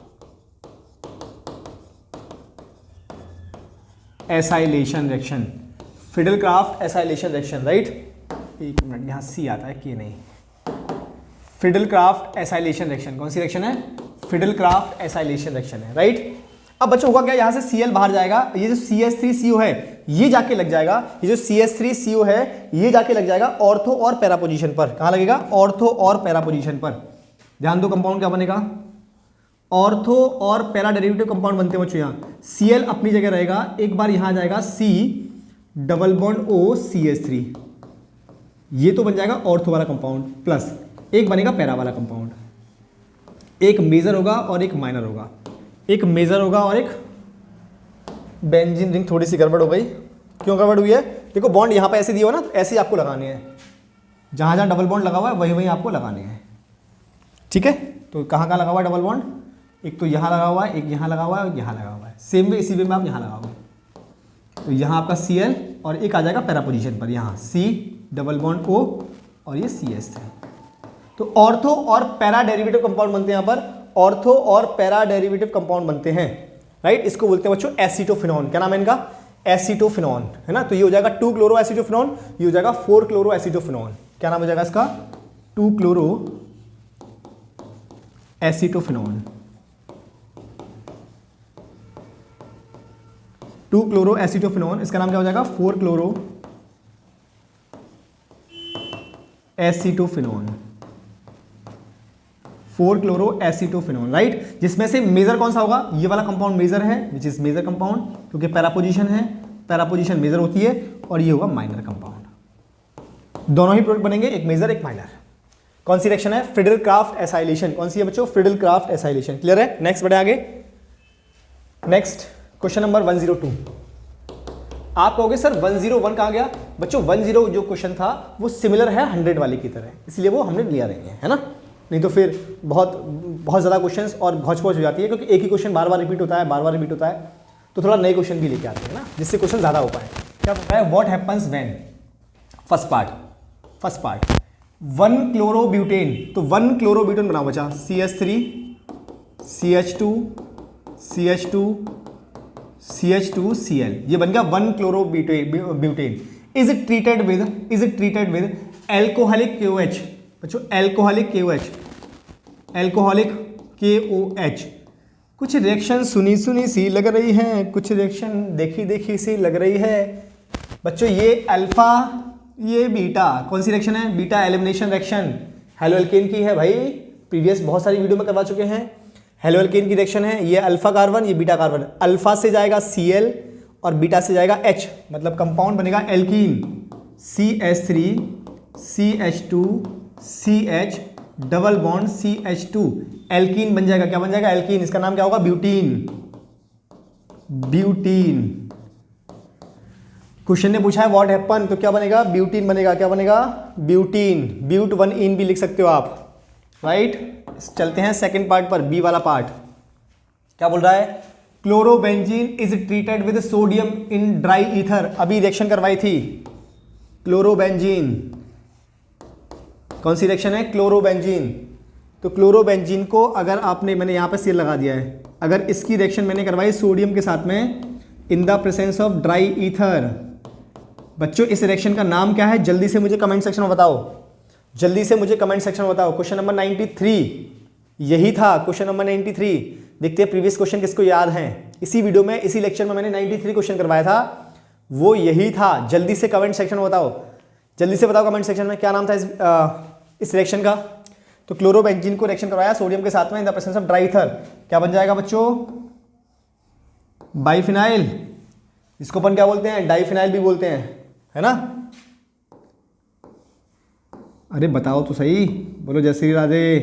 acylation reaction, Friedel-Crafts acylation reaction, right? एक मिनट, यहां सी आता है कि नहीं? फ्रीडल-क्राफ्ट एसाइलेशन रिएक्शन कौन सी रिएक्शन है? फ्रीडल-क्राफ्ट एसाइलेशन रिएक्शन है, राइट? अब बच्चों होगा क्या, यहां से Cl बाहर जाएगा, ये जो CH3CO है ये जाके लग जाएगा, ये जो CH3CO है ये जाके लग जाएगा ऑर्थो और पैरा पोजीशन पर। कहां लगेगा? ऑर्थो और पैरा पोजीशन पर। ध्यान दो, कंपाउंड क्या बनेगा? ऑर्थो और पैरा डेरिवेटिव कंपाउंड बनते हैं बच्चों। यहाँ Cl अपनी जगह रहेगा, एक बार यहां जाएगा C double bond O CH3, ये तो बन जाएगा ऑर्थो वाला कंपाउंड, प्लस एक बनेगा पैरा वाला कंपाउंड। एक मेजर होगा और एक माइनर होगा, एक मेजर होगा और एक बेंजीन रिंग। थोड़ी सी गड़बड़ हो गई, क्यों गड़बड़ हुई है? देखो बॉन्ड यहाँ पे ऐसे दिया हुआ ना, तो ऐसे ही आपको लगाने हैं, जहाँ जहाँ डबल बॉन्ड लगा हुआ है वही वही आपको लगाने हैं, ठीक है? तो कहाँ कहाँ लगा हुआ है डबल बॉन्ड? एक तो यहाँ लगा हुआ है, एक यहाँ लगा हुआ है और यहाँ लगा हुआ है। सेम वे इसी वे में आप यहाँ लगाओगे, तो यहाँ आपका Cl और एक आ जाएगा पैरा पोजीशन पर, यहाँ C डबल बॉन्ड O और ये CH3। तो ऑर्थो और पैरा डेरिवेटिव कंपाउंड बनते हैं यहाँ पर, ऑर्थो और पैरा डेरिवेटिव कंपाउंड बनते हैं, राइट? इसको बोलते हैं बच्चों एसीटोफिनॉन। क्या नाम है इनका? एसीटोफिनॉन, है ना? तो ये हो जाएगा 2 क्लोरो एसीटोफिनॉन, ये हो जाएगा 4 क्लोरो एसीटोफिनॉन। क्या नाम हो जाएगा इसका? 2 क्लोरो एसीटोफिनॉन, 2 क्लोरो एसीटोफिनॉन। इसका नाम क्या हो जाएगा? 4 क्लोरो एसीटोफिनॉन, 4 क्लोरो एसीटोफिनॉन, राइट? जिसमें से मेजर कौन सा होगा? ये वाला कंपाउंड मेजर है, विच इज मेजर कंपाउंड, क्योंकि पैरा पोजीशन है, पैरा पोजीशन मेजर होती है, और ये होगा माइनर कंपाउंड। दोनों ही प्रोडक्ट बनेंगे, एक मेजर एक माइनर। कौन सी रिएक्शन है? Friedel-Crafts acylation. कौन सी है बच्चों? Friedel-Crafts acylation. क्लियर है? नेक्स्ट बढ़े आगे। Next question number 102। आप कहोगे सर 101 कहाँ गया? बच्चों 10 जो क्वेश्चन था वो सिमिलर है 100 वाले की तरह, इसलिए वो हमने लिया रही है ना? नहीं तो फिर बहुत ज़्यादा क्वेश्चंस और भौच-भौच हो जाती है, क्योंकि एक ही क्वेश्चन बार बार रिपीट होता है, बार बार रिपीट होता है, तो थोड़ा नए क्वेश्चन भी लेके आते हैं ना, जिससे क्वेश्चन ज़्यादा हो पाए। क्या होता है? What happens when, first part 1 chlorobutane, तो 1 क्लोरोब्यूटेन बनाओ बचा, CH3 CH2 CH2 CH2 Cl, ये बन गया 1 chlorobutane. Is treated with alcoholic KOH। बच्चों एल्कोहलिक KOH। कुछ रिएक्शन सुनी सी लग रही है, कुछ रिएक्शन देखी सी लग रही है। बच्चों ये अल्फा, ये बीटा, कौन सी रिएक्शन है? Beta elimination reaction halo alkane की है भाई, प्रीवियस बहुत सारी वीडियो में करवा चुके हैं। हेलो एल्केन की रिएक्शन है, ये अल्फा कार्बन, ये बीटा कार्बन। अल्फा से जाएगा Cl और बीटा से जाएगा H, मतलब कंपाउंड बनेगा alkene, CH3 CH2 CH double bond CH2, alkene बन जाएगा। क्या बन जाएगा? एल्कीन। इसका नाम क्या होगा? ब्यूटीन। ब्यूटीन। क्वेश्चन ने पूछा है व्हाट हैपन, तो क्या बनेगा? ब्यूटीन बनेगा। क्या बनेगा? ब्यूटीन। ब्यूट वन इन भी लिख सकते हो आप, राइट। चलते हैं सेकंड पार्ट पर, बी वाला पार्ट। क्या बोल रहा है? Chlorobenzene is treated with sodium in dry ether. अभी रिएक्शन करवाई थी क्लोरोबेंजीन। कौन सी रिएक्शन है? क्लोरोबेंजीन। तो क्लोरोबेंजीन को अगर आपने, मैंने यहां पर सील लगा दिया है, अगर इसकी रिएक्शन मैंने करवाई सोडियम के साथ में इन the presence of dry ether, बच्चों इस रिएक्शन का नाम क्या है? जल्दी से मुझे कमेंट सेक्शन में बताओ, जल्दी से मुझे कमेंट सेक्शन में बताओ। क्वेश्चन नंबर 93 यही था, क्वेश्चन नंबर 93। देखते हैं प्रीवियस क्वेश्चन किसको याद हैं। इसी वीडियो में, इसी लेक्चर में मैंने 93 क्वेश्चन करवाया था, वो यही था। जल्दी से कमेंट सेक्शन में बताओ, जल्दी से बताओ कमेंट सेक्शन में क्या नाम था इस रिएक्शन का। तो क्लोरोबेंजीन को रिएक्शन करवाया सोडियम के साथ में इन the presence of dry ether, क्या बन जाएगा बच्चों? बाइफिनाइल। इसको अपन क्या बोलते हैं? डाइफिनाइल भी बोलते हैं, है ना। अरे बताओ तो सही, बोलो जय श्री राधे।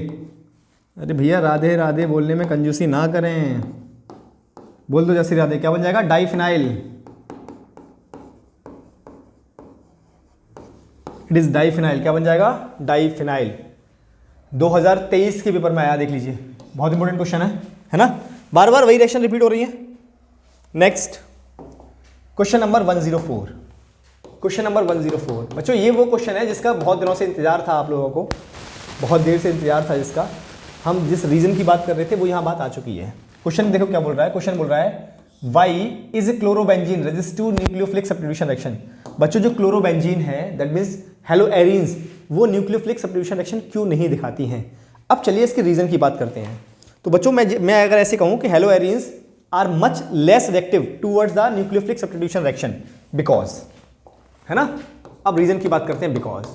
अरे भैया राधे राधे बोलने में कंजूसी ना करें, बोल दो जय श्री राधे। क्या बन जाएगा? डाइफिनाइल। It is diphenyl. क्या बन जाएगा? डाइफिनाइल। 2023 के पेपर में आया, देख लीजिए, बहुत इंपॉर्टेंट क्वेश्चन है ना। बार बार वही रिएक्शन रिपीट हो रही है। Next question number 104। Question number 104 बच्चों ये वो क्वेश्चन है जिसका बहुत दिनों से इंतजार था, आप लोगों को बहुत देर से इंतजार था जिसका। हम जिस रीजन की बात कर रहे थे वो यहाँ बात आ चुकी है। क्वेश्चन देखो क्या बोल रहा है। क्वेश्चन बोल रहा है why is chlorobenzene resist to nucleophilic substitution reaction. बच्चों जो क्लोरोबेंजीन है दैट मीन्स हेलो एरीन्स, वो न्यूक्लियोफिलिक सब्स्टिट्यूशन रिएक्शन क्यों नहीं दिखाती हैं। अब चलिए इसके रीजन की बात करते हैं। तो बच्चों मैं अगर ऐसे कहूँ कि haloarenes are much less reactive towards the nucleophilic substitution reaction because, है ना। अब रीजन की बात करते हैं। बिकॉज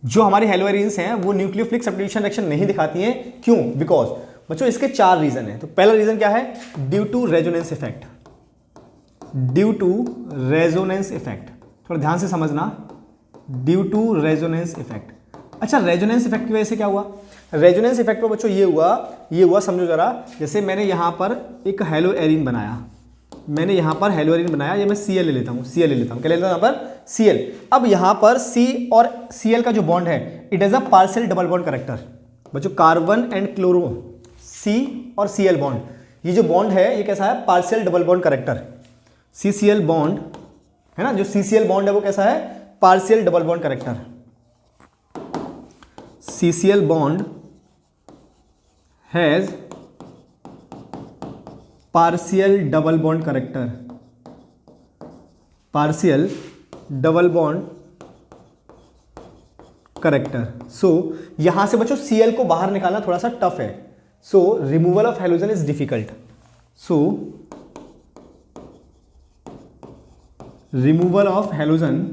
जो हमारी हेलो एरीन्स हैं वो न्यूक्लियोफिलिक सब्स्टिट्यूशन रिएक्शन नहीं दिखाती हैं, क्यों? बिकॉज बच्चों इसके 4 रीजन हैं। तो पहला रीजन क्या है? Due to resonance effect. Due to resonance effect, थोड़ा ध्यान से समझना। Due to resonance effect. अच्छा, रेजोनेंस इफेक्ट की वजह से क्या हुआ? रेजोनेंस इफेक्ट में बच्चों ये हुआ समझो जरा। जैसे मैंने यहां पर एक हेलो एरीन बनाया, मैंने यहां पर हेलो एरीन बनाया, ये मैं Cl ले लेता हूं, Cl ले लेता हूं, क्या ले लेता हूं? यहां पर Cl। अब यहां पर C और Cl का जो बॉन्ड है it is a partial double bond character. बच्चों कार्बन एंड क्लोरो, C और Cl बॉन्ड, ये जो बॉन्ड है ये कैसा है? Partial double bond character. CCl bond है ना, जो CCl बॉन्ड है वो कैसा है? Partial double bond character. CCl bond has partial double bond character. Partial double bond character. So यहां से बच्चों Cl को बाहर निकालना थोड़ा सा टफ है। सो removal of halogen is difficult. So removal of halogen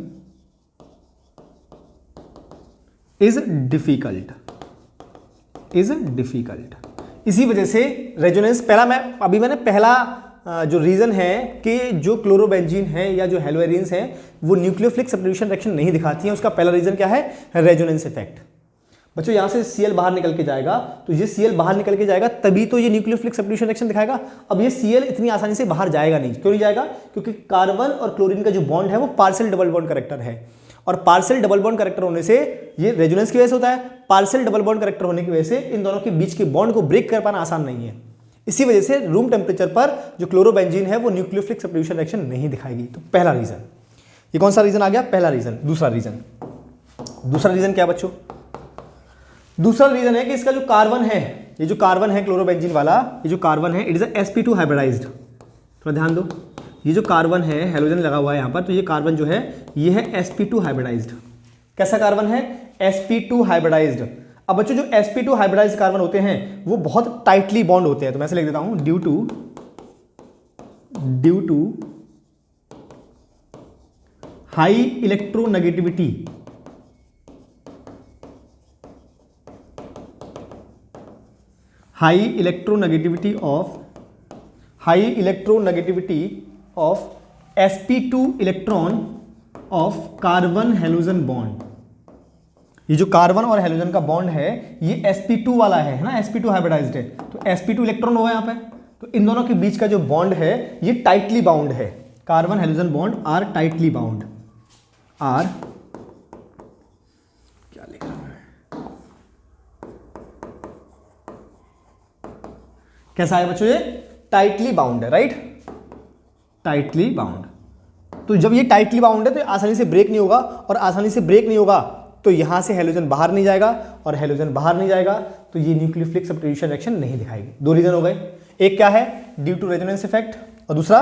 is difficult, is difficult. इसी वजह से रेजोनेंस मैंने पहला जो रीजन है कि जो क्लोरोबेंजीन है या जो हेलो एरीन्स है वो न्यूक्लियोफिलिक सब्स्टिट्यूशन रिएक्शन नहीं दिखाती है, उसका पहला रीजन क्या है? Resonance effect. बच्चों यहां से Cl बाहर निकल के जाएगा, तो ये Cl बाहर निकल के जाएगा तभी तो ये न्यूक्लियोफिलिक सब्स्टिट्यूशन रिएक्शन दिखाएगा। अब ये Cl इतनी आसानी से बाहर जाएगा नहीं। क्यों नहीं जाएगा? क्योंकि कार्बन और क्लोरीन का जो बॉन्ड है वो पार्शियल डबल बॉन्ड करेक्टर है, और पार्शियल डबल बॉन्ड करेक्टर होने से ये रेजोनेंस की वजह से होता है। पार्शियल डबल बॉन्ड करेक्टर होने की वजह से इन दोनों के बीच के बॉन्ड को ब्रेक कर पाना आसान नहीं है। इसी वजह से रूम टेम्परेचर पर जो क्लोरोबेंजीन है वो न्यूक्लियोफिलिक सब्स्टिट्यूशन रिएक्शन नहीं दिखाएगी। तो पहला रीजन, ये कौन सा रीजन आ गया? पहला रीजन। दूसरा रीजन क्या बच्चों? दूसरा रीजन है कि इसका जो कार्बन है, ये जो कार्बन है क्लोरोबेंजीन वाला, ये जो कार्बन है इट इज sp2 हाइब्रिडाइज्ड। थोड़ा ध्यान दो, ये जो कार्बन है हेलोजन लगा हुआ है यहाँ पर, तो ये कार्बन जो है ये है sp2 हाइब्रिडाइज्ड। कैसा कार्बन है? sp2 hybridised. अब बच्चों जो sp2 हाइब्रिडाइज्ड कार्बन होते हैं वो बहुत टाइटली बॉन्ड होते हैं। तो मैं ऐसे लिख देता हूं due to high electronegativity high electronegativity of sp2 electron of carbon halogen bond. ये जो कार्बन और हेलोजन का बॉन्ड है ये sp2 वाला है ना, sp2 हाइब्रिडाइज्ड है, तो sp2 इलेक्ट्रॉन होगा यहाँ पे, तो इन दोनों के बीच का जो बॉन्ड है ये टाइटली बाउंड है। Carbon halogen bond are tightly bound, are क्या लिख रहा है, कैसा है बच्चों, ये टाइटली बाउंड है, राइट, टाइटली बाउंड। तो जब ये टाइटली बाउंड है तो आसानी से ब्रेक नहीं होगा, और आसानी से ब्रेक नहीं होगा तो यहां से हेलोजन बाहर नहीं जाएगा, और हेलोजन बाहर नहीं जाएगा तो ये न्यूक्लियोफिलिक सब्स्टिट्यूशन रिएक्शन नहीं दिखाएगी। दो रीजन हो गए, एक क्या है ड्यू टू रेजोनेंस इफेक्ट, और दूसरा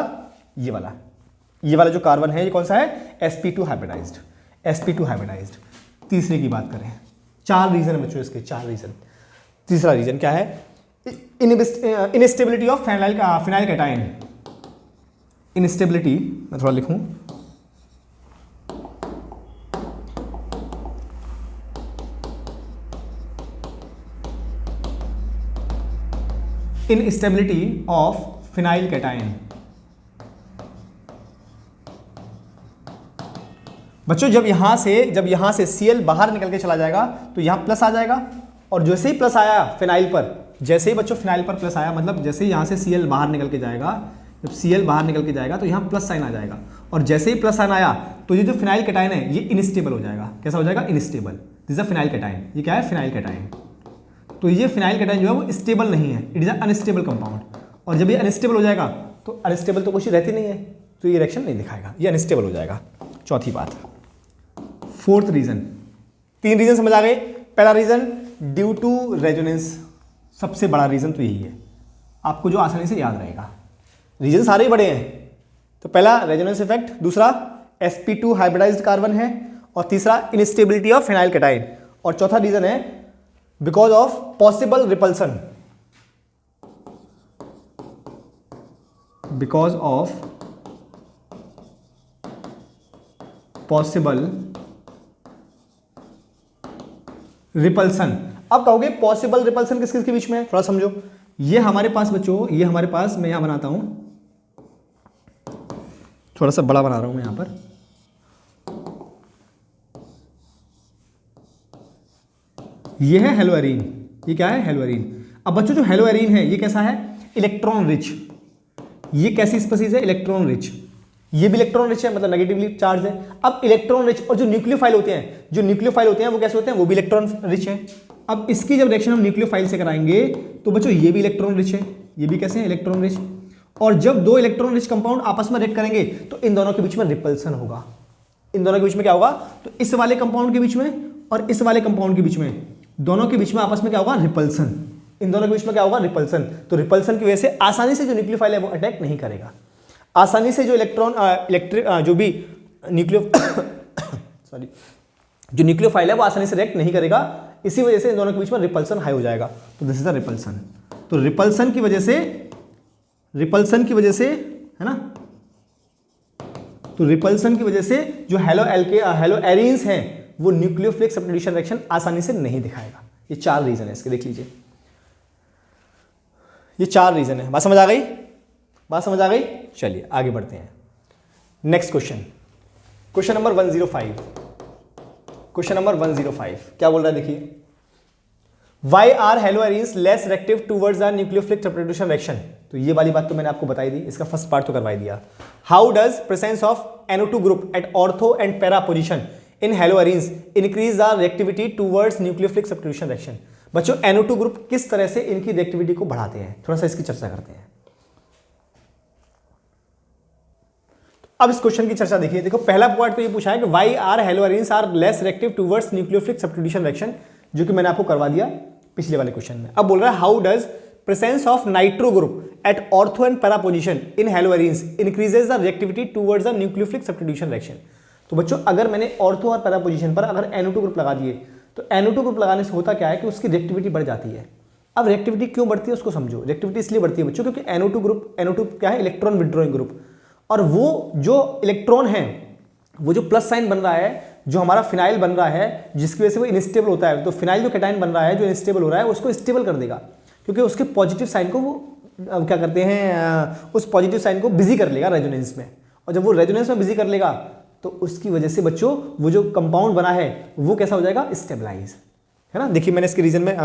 ये वाला जो कार्बन है ये कौन सा है, sp2 हाइब्रिडाइज्ड, sp2 हाइब्रिडाइज्ड। तीसरे की बात करें, चार रीजन है बच्चों इसके, चार रीजन। तीसरा रीजन क्या है, instability of phenyl cation. Instability मैं थोड़ा लिखूं, इनस्टेबिलिटी ऑफ फिनाइल कैटायन। बच्चों जब यहां से Cl बाहर निकल के चला जाएगा तो यहां प्लस आ जाएगा, और जैसे ही प्लस आया फिनाइल पर, जैसे ही बच्चों फिनाइल पर प्लस आया, मतलब जैसे ही यहां से Cl बाहर निकल के जाएगा, जब Cl बाहर निकल के जाएगा तो यहां प्लस साइन आ जाएगा, और जैसे ही प्लस साइन आया तो ये जो फिनाइल कैटायन है ये इनस्टेबल हो जाएगा। कैसा हो जाएगा, instable. This is a phenyl cation, ये क्या है, फिनाइल कैटायन। तो ये फिनाइल कैटायन जो है वो स्टेबल नहीं है, इट इज अनस्टेबल कंपाउंड, और जब ये अनस्टेबल हो जाएगा तो अनस्टेबल तो कुछ रहती नहीं है, तो ये रिएक्शन नहीं दिखाएगा, ये अनस्टेबल हो जाएगा। चौथी बात, फोर्थ रीजन, तीन रीजन समझ आ गए। पहला रीजन ड्यू टू रेजोनेंस, सबसे बड़ा रीजन तो यही है, आपको जो आसानी से याद रहेगा। रीजन सारे ही बड़े हैं, तो पहला रेजोनेंस इफेक्ट, दूसरा sp2 हाइब्रिडाइज्ड कार्बन है, और तीसरा इनस्टेबिलिटी ऑफ फिनाइल कैटायन, और चौथा रीजन है because of possible repulsion, because of possible repulsion. अब कहोगे पॉसिबल रिपल्सन किस किस के बीच में है, थोड़ा समझो। ये हमारे पास बच्चों, ये हमारे पास, मैं यहां बनाता हूं, थोड़ा सा बड़ा बना रहा हूं मैं यहां पर, ये है हेलोएरीन, ये क्या है, हेलोएरीन। अब बच्चों जो हेलोएरीन है ये कैसा है, इलेक्ट्रॉन रिच। ये कैसी स्पीसीज है, इलेक्ट्रॉन रिच। ये भी इलेक्ट्रॉन रिच है, मतलब नेगेटिवली चार्ज है। अब इलेक्ट्रॉन रिच और जो न्यूक्लियोफाइल होते हैं, वो कैसे होते हैं, वो भी इलेक्ट्रॉन रिच है। अब इसकी जब रिएक्शन हम न्यूक्लियोफाइल से कराएंगे तो बच्चों ये भी इलेक्ट्रॉन रिच है, ये भी कैसे है, इलेक्ट्रॉन रिच। और जब दो इलेक्ट्रॉन रिच कंपाउंड आपस में रिएक्ट करेंगे तो इन दोनों के बीच में रिपल्सन होगा। इन दोनों के बीच में क्या होगा, तो इस वाले कंपाउंड के बीच में और इस वाले कंपाउंड के बीच में, दोनों के बीच में आपस में क्या होगा, रिपल्सन। इन दोनों के बीच में क्या होगा, रिपल्सन। तो रिपल्सन की वजह से आसानी से जो न्यूक्लियोफाइल है वो अटैक नहीं करेगा, आसानी से जो जो भी जो न्यूक्लियोफाइल है वो आसानी से रिएक्ट नहीं करेगा। इसी वजह से इन दोनों के बीच में रिपल्सन हाई हो जाएगा। तो दिस इज अ रिपल्सन। तो रिपल्सन की वजह से है ना, तो रिपल्सन की वजह से जो हेलो एरीन्स हैं वो न्यूक्लियोफिलिक सब्स्टिट्यूशन रिएक्शन आसानी से नहीं दिखाएगा। ये चार रीजन है इसके, देख लीजिए, ये चार रीजन है। बात समझ आ गई, बात समझ आ गई। चलिए आगे बढ़ते हैं। Next question, question number 105। Question number 105 क्या बोल रहा है, देखिए, why are haloarenes less reactive towards the nucleophilic substitution reaction. तो ये वाली बात तो मैंने आपको बताई दी, इसका फर्स्ट पार्ट तो करवाई दिया। How does presence of NO2 group at ortho and para position in haloarenes increase the reactivity towards nucleophilic substitution reaction. बच्चों NO2 ग्रुप किस तरह से इनकी रिएक्टिविटी को बढ़ाते हैं, थोड़ा सा इसकी चर्चा करते हैं। अब इस क्वेश्चन की चर्चा देखिए। देखो पहला पॉइंट तो ये पूछा है कि why are haloarenes are less reactive towards nucleophilic substitution reaction, जो कि मैंने आपको करवा दिया पिछले वाले क्वेश्चन में। अब बोल रहा है how does presence of nitro group at ortho and para position in haloarenes increases the reactivity towards the nucleophilic substitution reaction. तो बच्चों अगर मैंने ऑर्थो और पैरा पोजिशन पर अगर NO2 ग्रुप लगा दिए तो NO2 ग्रुप लगाने से होता क्या है कि उसकी रिएक्टिविटी बढ़ जाती है। अब रिएक्टिविटी क्यों बढ़ती है उसको समझो। रिएक्टिविटी इसलिए बढ़ती है बच्चों क्योंकि NO2 ग्रुप, NO2 क्या है, इलेक्ट्रॉन विड्रॉइंग ग्रुप, और वो जो इलेक्ट्रॉन है वो जो प्लस साइन बन रहा है, जो हमारा फिनाइल बन रहा है, जिसकी वजह से वो इनस्टेबल होता है, तो फिनाइल जो कैटायन बन रहा है जो इनस्टेबल हो रहा है उसको स्टेबल कर देगा, क्योंकि उसके पॉजिटिव साइन को वो क्या करते हैं, उस पॉजिटिव साइन को बिजी कर लेगा रेजोनेंस में, और जब वो रेजोनेंस में बिजी कर लेगा तो उसकी वजह से बच्चों वो जो कंपाउंड बना है वो कैसा हो जाएगा, स्टेबलाइज, है ना। देखिए मैंने इसके रीजन में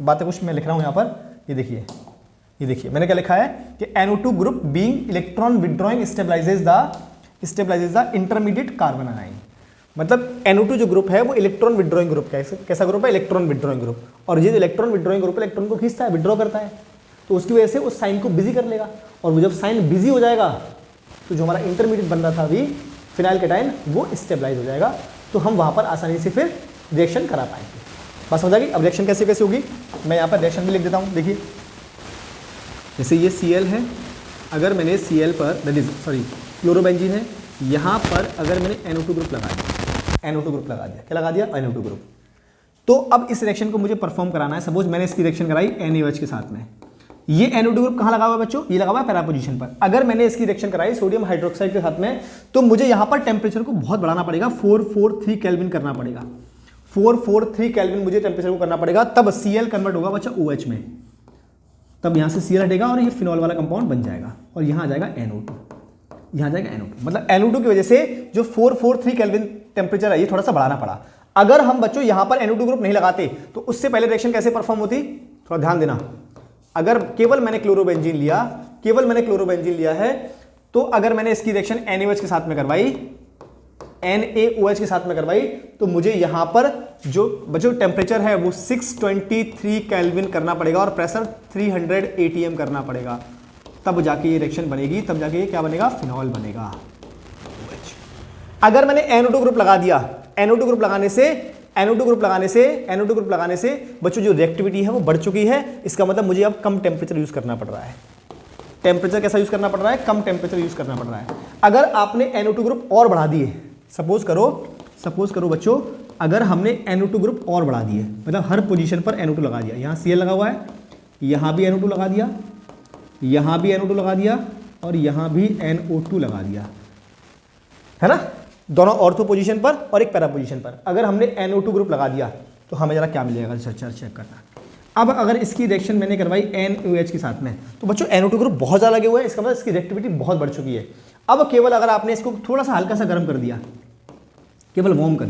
बातें कुछ मैं लिख रहा हूँ यहाँ पर, ये देखिए मैंने क्या लिखा है कि NO2 group being electron withdrawing stabilises the intermediate carbon ion. मतलब NO2 जो ग्रुप है वो इलेक्ट्रॉन विड्रॉइंग ग्रुप कैसा ग्रुप है, इलेक्ट्रॉन विड्रॉइंग ग्रुप, और ये जो इलेक्ट्रॉन विड्रॉइंग ग्रुप इलेक्ट्रॉन को खींचता है, विड्रॉ करता है, तो उसकी वजह से उस साइन को बिजी कर लेगा, और वो जब साइन बिजी हो जाएगा तो जो हमारा इंटरमीडिएट बन रहा था अभी फिनाइल कैटायन वो स्टेबलाइज हो जाएगा, तो हम वहाँ पर आसानी से फिर रिएक्शन करा पाएंगे। बात समझ आ गई। अब रिएक्शन कैसे होगी, मैं यहाँ पर रिएक्शन भी लिख देता हूँ। देखिए जैसे ये Cl है, अगर मैंने Cl पर क्लोरोबेंजीन है, यहाँ पर अगर मैंने NO2 ग्रुप लगा दिया, क्या लगा दिया, NO2 ग्रुप, तो अब इस रिएक्शन को मुझे परफॉर्म कराना है। सपोज मैंने इसकी रिएक्शन कराई NaOH के साथ में, ये NO2 ग्रुप कहाँ लगा हुआ है बच्चों, ये लगा हुआ है पैरा पोजीशन पर। अगर मैंने इसकी रिएक्शन कराई सोडियम हाइड्रोक्साइड के साथ में, तो मुझे यहाँ पर टेम्परेचर को बहुत बढ़ाना पड़ेगा, 443 केल्विन करना पड़ेगा, 443 केल्विन मुझे टेम्परेचर को करना पड़ेगा, तब Cl कन्वर्ट होगा बच्चा OH में, तब यहाँ से Cl हटेगा और ये फिनॉल वाला कंपाउंड बन जाएगा, और यहाँ आ जाएगा NO2, मतलब NO2 की वजह से जो 443 केल्विन टेम्परेचर है ये थोड़ा सा बढ़ाना पड़ा। अगर हम बच्चों यहाँ पर NO2 ग्रुप नहीं लगाते तो उससे पहले रिएक्शन कैसे परफॉर्म होती, थोड़ा ध्यान देना। अगर केवल मैंने क्लोरोबेंजीन लिया है, तो अगर मैंने इसकी रिएक्शन NaOH के साथ में करवाई, NaOH के साथ में करवाई, तो मुझे यहां पर जो बच्चों टेम्परेचर है वो 623 केल्विन करना पड़ेगा और प्रेशर 300 atm करना पड़ेगा, तब जाके ये रिएक्शन बनेगी, तब जाके ये क्या बनेगा, फिनॉल बनेगा। अगर मैंने NO2 ग्रुप लगा दिया, NO2 ग्रुप लगाने से बच्चों जो रिएक्टिविटी है वो बढ़ चुकी है, इसका मतलब मुझे अब कम टेम्परेचर यूज करना पड़ रहा है। टेम्परेचर कैसा यूज करना पड़ रहा है, कम टेम्परेचर यूज करना पड़ रहा है। अगर आपने NO2 ग्रुप और बढ़ा दिए, सपोज करो बच्चों, अगर हमने NO2 ग्रुप और बढ़ा दिए, मतलब हर पोजीशन पर NO2 लगा दिया, यहाँ Cl लगा हुआ है, यहाँ भी NO2 लगा दिया, यहाँ भी NO2 लगा दिया, और यहाँ भी NO2 लगा दिया, है ना, दोनों ऑर्थो पोजीशन पर और एक पैरा पोजीशन पर। अगर हमने NO2 ग्रुप लगा दिया तो हमें जरा क्या मिलेगा, चेक करना। अब अगर इसकी रिएक्शन मैंने करवाई NaOH के साथ में, तो बच्चों NO2 ग्रुप बहुत ज़्यादा लगे हुए हैं, इसका मतलब इसकी रिएक्टिविटी बहुत बढ़ चुकी है। अब केवल अगर आपने इसको थोड़ा सा हल्का सा गर्म कर दिया, केवल वार्म कर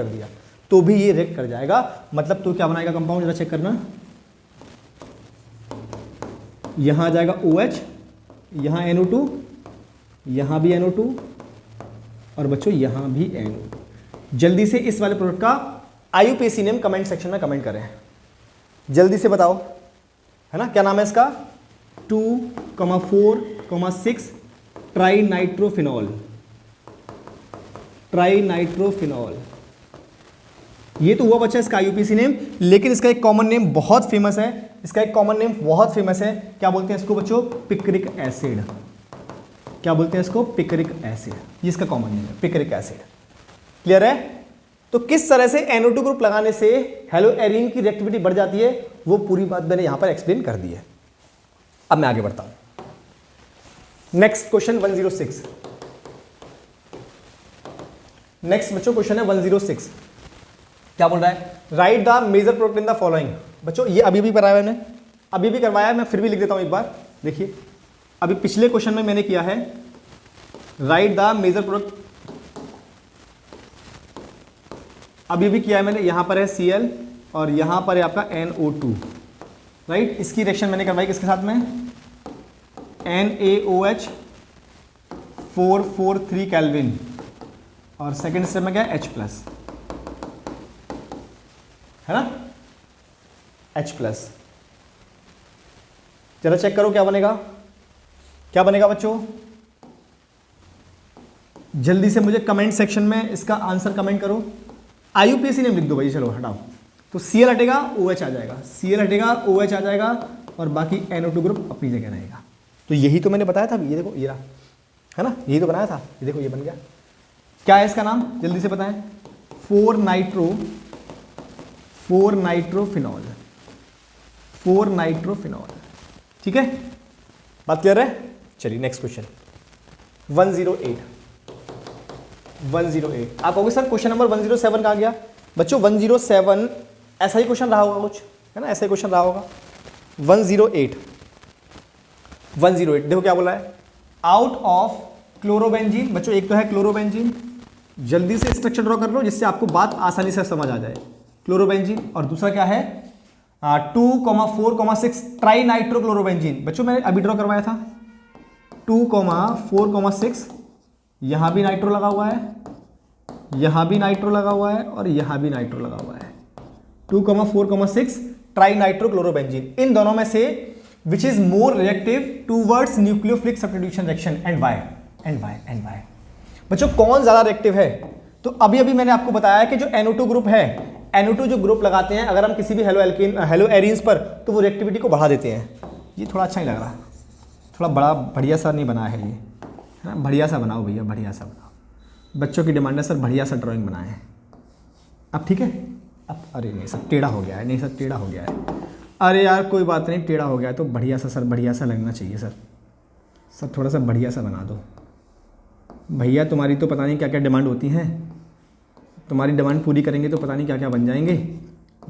दिया, तो भी ये रिएक्ट कर जाएगा। मतलब तो क्या बनाएगा कंपाउंड, जरा चेक करना, यहाँ आ जाएगा OH, यहाँ NO2, यहाँ भी NO2, और बच्चों यहाँ भी NO2। जल्दी से इस वाले प्रोडक्ट का IUPAC नेम कमेंट सेक्शन में कमेंट करें, जल्दी से बताओ, है ना, क्या नाम है इसका, 2,4,6 ट्राइनाइट्रोफिनॉल। ये तो हुआ बच्चा इसका IUPAC नेम, लेकिन इसका एक कॉमन नेम बहुत फेमस है, क्या बोलते हैं इसको बच्चों, पिक्रिक एसिड। क्या बोलते हैं इसको, पिक्रिक एसिड, ये इसका कॉमन नेम है, पिक्रिक एसिड। क्लियर है। तो किस तरह से NO2 ग्रुप लगाने से हेलोएरिन की रिएक्टिविटी बढ़ जाती है, वो पूरी बात मैंने यहां पर एक्सप्लेन कर दी है। अब मैं आगे बढ़ता हूं। Next question 106। नेक्स्ट बच्चों क्वेश्चन है 106। क्या बोल रहा है, write the major product in the following. बच्चों ये अभी भी कराया मैंने, अभी भी करवाया, मैं फिर भी लिख देता हूं एक बार। देखिए अभी पिछले क्वेश्चन में मैंने किया है राइट द मेजर प्रोडक्ट, अभी भी किया है मैंने, यहां पर है Cl और यहां पर है आपका NO2, राइट। इसकी रिएक्शन मैंने करवाई किसके साथ में, NaOH 443 केल्विन, और सेकेंड स्टेप में क्या है H+, है ना, H+। जरा चेक करो क्या बनेगा बच्चों, जल्दी से मुझे कमेंट सेक्शन में इसका आंसर कमेंट करो। IUPAC नेम लिख दो भाई, चलो हटाओ। तो Cl हटेगा OH आ जाएगा, और बाकी NO2 ग्रुप अपनी जगह रहेगा। तो यही तो मैंने बताया था, ये देखो ये रहा, है ना, यही तो बनाया था, ये देखो ये बन गया। क्या है इसका नाम, जल्दी से बताएं, 4-नाइट्रोफिनॉल। ठीक है, बात क्लियर है। चलिए नेक्स्ट क्वेश्चन 108। 108। आप कहोगे सर क्वेश्चन नंबर 107 कहाँ गया? बच्चों 107 ऐसा ही क्वेश्चन रहा होगा कुछ, है ना, ऐसा ही क्वेश्चन रहा होगा। 108 देखो क्या बोला है, आउट ऑफ क्लोरोबेंजीन। बच्चों एक तो है क्लोरोबेंजीन, जल्दी से स्ट्रक्चर ड्रॉ कर लो जिससे आपको बात आसानी से समझ आ जाए। क्लोरोबेंजीन, और दूसरा क्या है 2,4,6 ट्राई नाइट्रोक्लोरोबेंजीन। बच्चों मैंने अभी ड्रॉ करवाया था 2,4,6, यहां भी नाइट्रो लगा हुआ है, यहां भी नाइट्रो लगा हुआ है और यहां भी नाइट्रो लगा हुआ है। 2,4,6 ट्राई नाइट्रोक्लोरोबेंजीन। इन दोनों में से which is more reactive towards nucleophilic substitution reaction and why? बच्चों कौन ज्यादा रिएक्टिव है? तो अभी अभी मैंने आपको बताया कि जो NO2 ग्रुप है, NO2 जो ग्रुप लगाते हैं अगर हम किसी भी हेलो एरीन्स पर, तो वो रिएक्टिविटी को बढ़ा देते हैं। ये थोड़ा अच्छा नहीं लग रहा, थोड़ा बड़ा बढ़िया सा नहीं बना है ये, है ना, बढ़िया सा बनाओ भैया, बढ़िया सा बनाओ। बच्चों की डिमांड है सर बढ़िया सा ड्राइंग बनाएं। अब ठीक है, अब अरे नहीं सर टेढ़ा हो गया है, नहीं सर टेढ़ा हो गया है, अरे यार कोई बात नहीं, टेढ़ा हो गया है तो बढ़िया सा सर, बढ़िया सा लगना चाहिए सर थोड़ा सा बढ़िया सा बना दो भैया। तुम्हारी तो पता नहीं क्या क्या डिमांड होती हैं, तुम्हारी डिमांड पूरी करेंगे तो पता नहीं क्या क्या बन जाएंगे।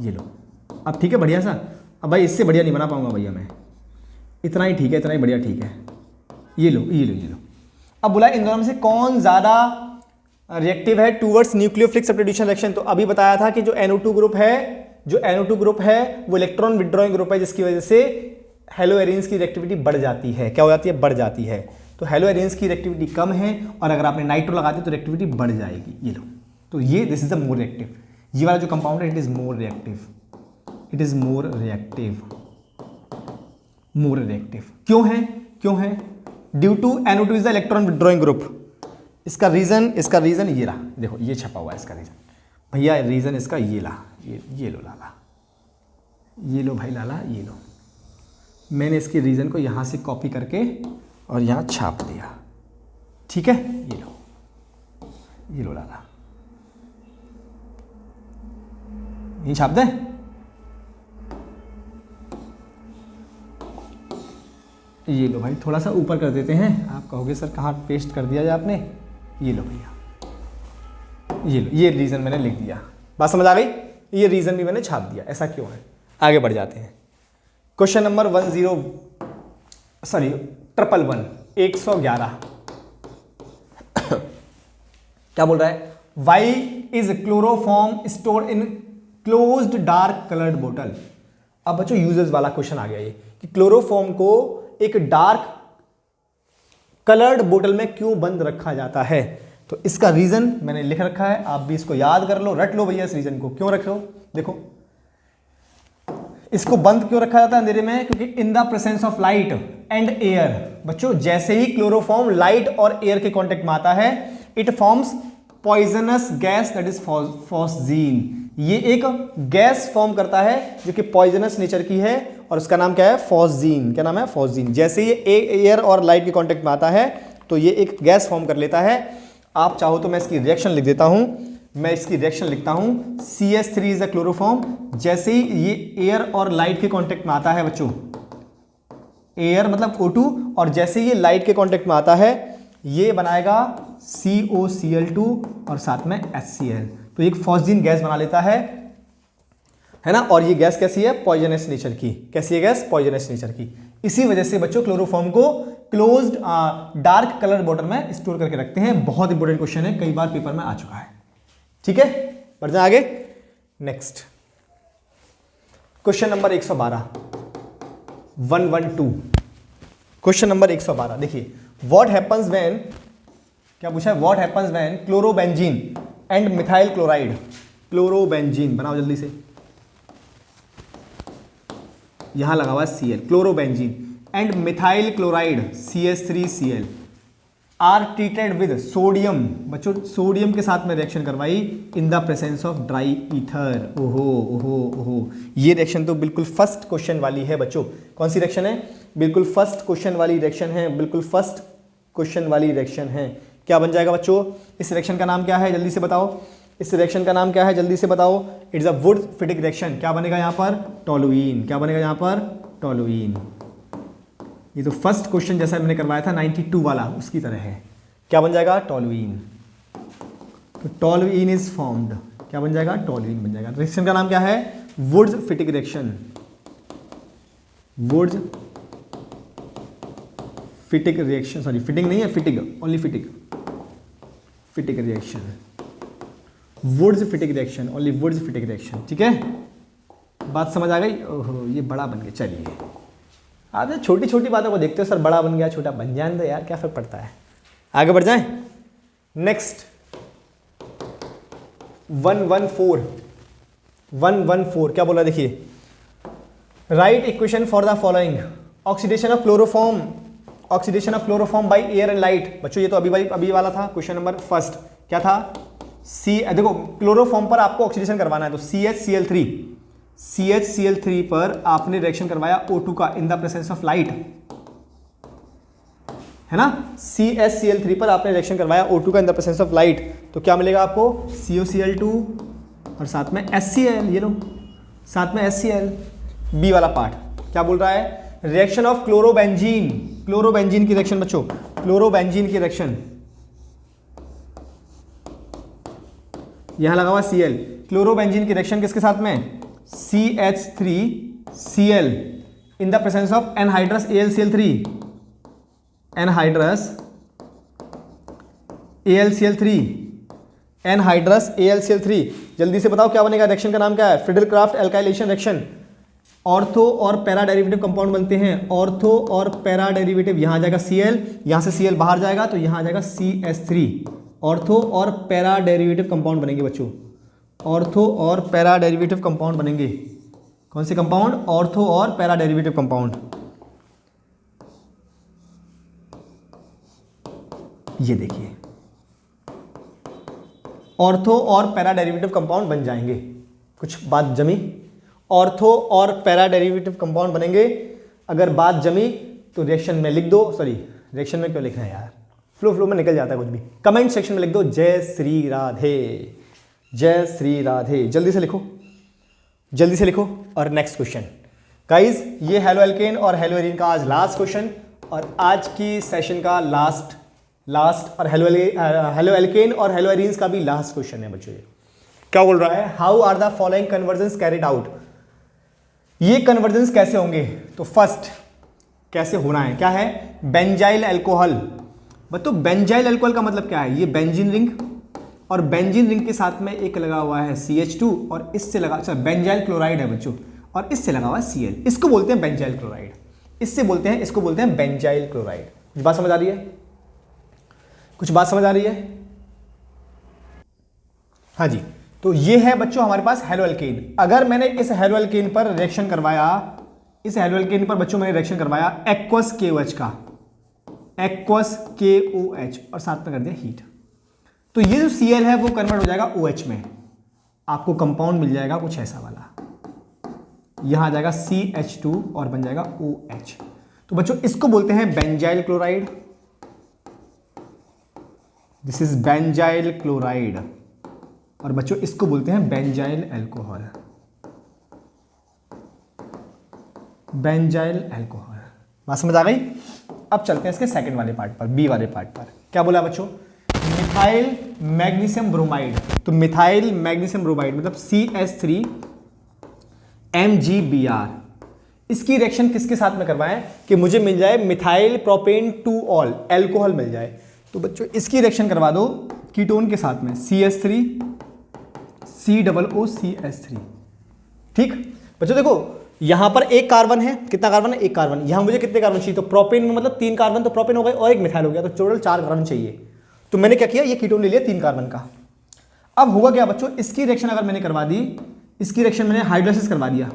ये लो अब ठीक है बढ़िया सा। अब भाई इससे बढ़िया नहीं बना पाऊंगा भैया मैं, इतना ही ठीक है, इतना ही बढ़िया ठीक है। ये लो ये लो ये लो। अब बोला इन दोनों में से कौन ज़्यादा रिएक्टिव है टूवर्ड्स न्यूक्लियोफिलिक सब्स्टिट्यूशन रिएक्शन। तो अभी बताया था कि जो NO2 ग्रुप है, वो इलेक्ट्रॉन विड्रॉइंग ग्रुप है, जिसकी वजह से हेलो एरीन्स की रिएक्टिविटी बढ़ जाती है। क्या हो जाती है? बढ़ जाती है। तो हेलो एरीन्स की रिएक्टिविटी कम है और अगर आपने नाइट्रो लगा दी तो रिएक्टिविटी बढ़ जाएगी। ये लो, तो ये this is the more reactive. ये वाला जो कंपाउंड है it is more reactive, it is more reactive, more reactive. क्यों है? Due to NO2 is the electron withdrawing group. इसका रीजन ये रहा, देखो ये छपा हुआ है इसका रीजन भैया, रीजन इसका ये ला, ये लो लाला, ये लो भाई लाला, ये लो। मैंने इसके रीजन को यहां से कॉपी करके और यहां छाप दिया, ठीक है, ये लो लाला, ये छाप दे। ये लो भाई, थोड़ा सा ऊपर कर देते हैं। आप कहोगे सर कहाँ पेस्ट कर दिया जाए आपने? ये लो भैया, ये लो, ये रीजन मैंने लिख दिया। बात समझ आ गई? ये रीजन भी मैंने छाप दिया। ऐसा क्यों है? आगे बढ़ जाते हैं। क्वेश्चन नंबर 111 क्या बोल रहा है? Why is chloroform stored in closed dark coloured बोतल। अब बच्चों यूजेस वाला क्वेश्चन आ गया ये कि क्लोरोफॉर्म को एक डार्क कलर्ड बोतल में क्यों बंद रखा जाता है। तो इसका रीजन मैंने लिख रखा है, आप भी इसको याद कर लो, रट लो भैया इस रीजन को। क्यों रख लो? देखो इसको बंद क्यों रखा जाता है अंधेरे में? क्योंकि इन the presence of light and air. बच्चों जैसे ही क्लोरोफॉर्म लाइट और एयर के कांटेक्ट में आता है, it forms poisonous gas that is phosgene. ये एक गैस फॉर्म करता है जो कि पॉइजनस नेचर की है और उसका नाम क्या है? फॉस्जीन। क्या नाम है? फॉस्जीन। जैसे ये एयर और लाइट के कांटेक्ट में आता है तो ये एक गैस फॉर्म कर लेता है। आप चाहो तो मैं इसकी रिएक्शन लिख देता हूं, मैं इसकी रिएक्शन लिखता हूं CH3 इज द क्लोरोफॉर्म। जैसे ही ये एयर और लाइट के कांटेक्ट में आता है बच्चों, एयर मतलब O2, और जैसे ये लाइट के कांटेक्ट में आता है ये बनाएगा COCl2 और साथ में HCl, तो एक फॉस्जीन गैस बना लेता है ना। और ये गैस कैसी है? पॉइजनस नेचर की। कैसी है गैस? पॉइजनस नेचर की। इसी वजह से बच्चों क्लोरोफॉर्म को क्लोज्ड डार्क कलर बॉटल में स्टोर करके रखते हैं। बहुत इंपॉर्टेंट क्वेश्चन है, कई बार पेपर में आ चुका है। ठीक है, बढ़ जाए आगे। Next question number 112 question number 112 देखिए, व्हाट हैपेंस व्हेन, क्या पूछा है? What happens when chlorobenzene and methyl chloride. Chlorobenzene बनाओ जल्दी से, यहां लगा हुआ है Cl, chlorobenzene and methyl chloride CH3Cl are treated with sodium. बच्चों सोडियम के साथ में रिएक्शन करवाई in the presence of dry ether. ओहो, ये रिएक्शन तो बिल्कुल फर्स्ट क्वेश्चन वाली है बच्चों। कौन सी रिएक्शन है? बिल्कुल फर्स्ट क्वेश्चन वाली रिएक्शन है, बिल्कुल फर्स्ट क्वेश्चन वाली रिएक्शन है। क्या बन जाएगा बच्चों? इस रिएक्शन का नाम क्या है? जल्दी से बताओ, इस रिएक्शन का नाम क्या है? जल्दी से बताओ। It's a would फिटिक reaction. क्या बनेगा यहाँ पर? टोलुइन। क्या बनेगा यहाँ पर? टोलुइन। ये तो फर्स्ट क्वेश्चन जैसा मैंने करवाया था 92 वाला, उसकी तरह है। क्या बन जाएगा? टोलुइन। तो टॉल्यूइन इज फॉर्म्ड, क्या बन जाएगा, टॉल्यूइन बन जाएगा। रिएक्शन का नाम क्या है, Wurtz Fittig reaction, Wurtz Fittig reaction, sorry fitting नहीं है, Fittig, only Fittig, Fittig reaction, Wurtz Fittig reaction, only Wurtz Fittig reaction. ठीक है, बात समझ आ गई। ओहो ये बड़ा बन गया। चलिए आप छोटी छोटी बातों को देखते हो सर, बड़ा बन गया छोटा बन जाए तो यार क्या फर्क पड़ता है। आगे बढ़ जाएं। नेक्स्ट 114 क्या बोला देखिए, right equation for the following, oxidation of chloroform, oxidation of chloroform by air and light. बच्चों ये तो अभी वाला था, क्वेश्चन नंबर फर्स्ट क्या था, देखो क्लोरोफॉर्म पर आपको ऑक्सीडेशन करवाना है, तो CHCl3 पर आपने रिएक्शन करवाया O2 का इन द प्रेजेंस ऑफ लाइट, है ना। CHCl3 पर आपने रिएक्शन करवाया O2 का इन द प्रेजेंस ऑफ लाइट, तो क्या मिलेगा आपको, COCl2 और साथ में HCl, ये लो साथ में HCl। बी वाला पार्ट क्या बोल रहा है, रिएक्शन ऑफ क्लोरोबेंजीन, क्लोरोबेंजीन की रिएक्शन बच्चों, क्लोरोबेंजीन की रिएक्शन, यहां लगा हुआ Cl, क्लोरोबेंजीन की रिएक्शन किसके साथ में, CH3Cl in the presence of anhydrous AlCl3, anhydrous AlCl3, anhydrous AlCl3। जल्दी से बताओ क्या बनेगा, रिएक्शन का नाम क्या है, फ्रिडल-क्राफ्ट एल्काइलेशन रिएक्शन। ऑर्थो और पैरा डेरिवेटिव कंपाउंड बनते हैं, ऑर्थो और पैरा डेरिवेटिव, यहां आ जाएगा Cl, यहां से Cl बाहर जाएगा तो यहां आ जाएगा CH3। ऑर्थो और पैरा डेरिवेटिव कंपाउंड बनेंगे बच्चों, ऑर्थो और पैरा डेरिवेटिव कंपाउंड बनेंगे। कौन से कंपाउंड, ऑर्थो और पैरा डेरिवेटिव कंपाउंड। ये देखिए ऑर्थो और पैरा डेरिवेटिव कंपाउंड बन जाएंगे। कुछ बात जमी, ऑर्थो और पैरा डेरिवेटिव कंपाउंड बनेंगे। अगर बात जमी तो रिएक्शन में लिख दो, सॉरी रिएक्शन में क्यों लिखना है यार, फ्लो में निकल जाता है कुछ भी, कमेंट सेक्शन में लिख दो जय श्री राधे, जय श्री राधे। जल्दी से लिखो, जल्दी से लिखो। और नेक्स्ट क्वेश्चन गाइज, ये हेलो एल्केन और हेलो एरीन का आज लास्ट क्वेश्चन, और आज की सेशन का लास्ट और हेलो एल्केन और हेलो एरीन्स का भी लास्ट क्वेश्चन है बच्चों। ये क्या बोल रहा है, how are the following conversions carried out, ये कन्वर्जन्स कैसे होंगे। तो फर्स्ट कैसे होना है, क्या है, बेंजाइल अल्कोहल। बच्चों बेंजाइल अल्कोहल का मतलब क्या है, ये बेंजीन रिंग और बेंजीन रिंग के साथ में एक लगा हुआ है CH2 और इससे लगा, अच्छा बेंजाइल क्लोराइड है बच्चों, और इससे लगा हुआ है Cl, इसको बोलते हैं बेंजाइल क्लोराइड, इससे बोलते हैं, इसको बोलते हैं बेंजाइल क्लोराइड। कुछ बात समझ आ रही है, कुछ बात समझ आ रही है, हाँ जी। तो ये है बच्चों हमारे पास हेलो एल्केन। अगर मैंने इस हेलो एल्केन पर रिएक्शन करवाया, इस हेलो एल्केन पर बच्चों मैंने रिएक्शन करवाया एक्वस KOH का, एक्वस KOH, और साथ में कर दिया हीट, तो ये जो Cl है वो कन्वर्ट हो जाएगा OH में, आपको कंपाउंड मिल जाएगा कुछ ऐसा वाला, यहां आ जाएगा CH2 और बन जाएगा OH। तो बच्चों इसको बोलते हैं benzyl chloride, this is benzyl chloride, और बच्चों इसको बोलते हैं बेंजाइल अल्कोहल, बेंजाइल अल्कोहल। बात समझ आ गई। अब चलते हैं इसके सेकंड वाले पार्ट पर, बी वाले पार्ट पर। क्या बोला बच्चों, मिथाइल मैग्नीशियम ब्रोमाइड। तो मिथाइल मैग्नीशियम ब्रोमाइड मतलब CH3MgBr, इसकी रिएक्शन किसके साथ में करवाएं कि मुझे मिल जाए मिथाइल प्रोपेन 2 ऑल एल्कोहल मिल जाए। तो बच्चों इसकी रिएक्शन करवा दो कीटोन के साथ में CH3 COOCH3। ठीक बच्चों देखो यहां पर एक कार्बन है, कितना कार्बन है, एक कार्बन। यहां मुझे कितने कार्बन चाहिए, तो प्रोपेन में मतलब 3 कार्बन, तो प्रोपेन हो गए और एक मिथाइल हो गया, तो टोटल 4 कार्बन चाहिए। तो मैंने क्या किया, ये कीटोन ले लिया 3 कार्बन का। अब हुआ क्या बच्चों, इसकी रिएक्शन अगर मैंने करवा दी, इसकी रिएक्शन मैंने हाइड्रोलाइसिस करवा दिया,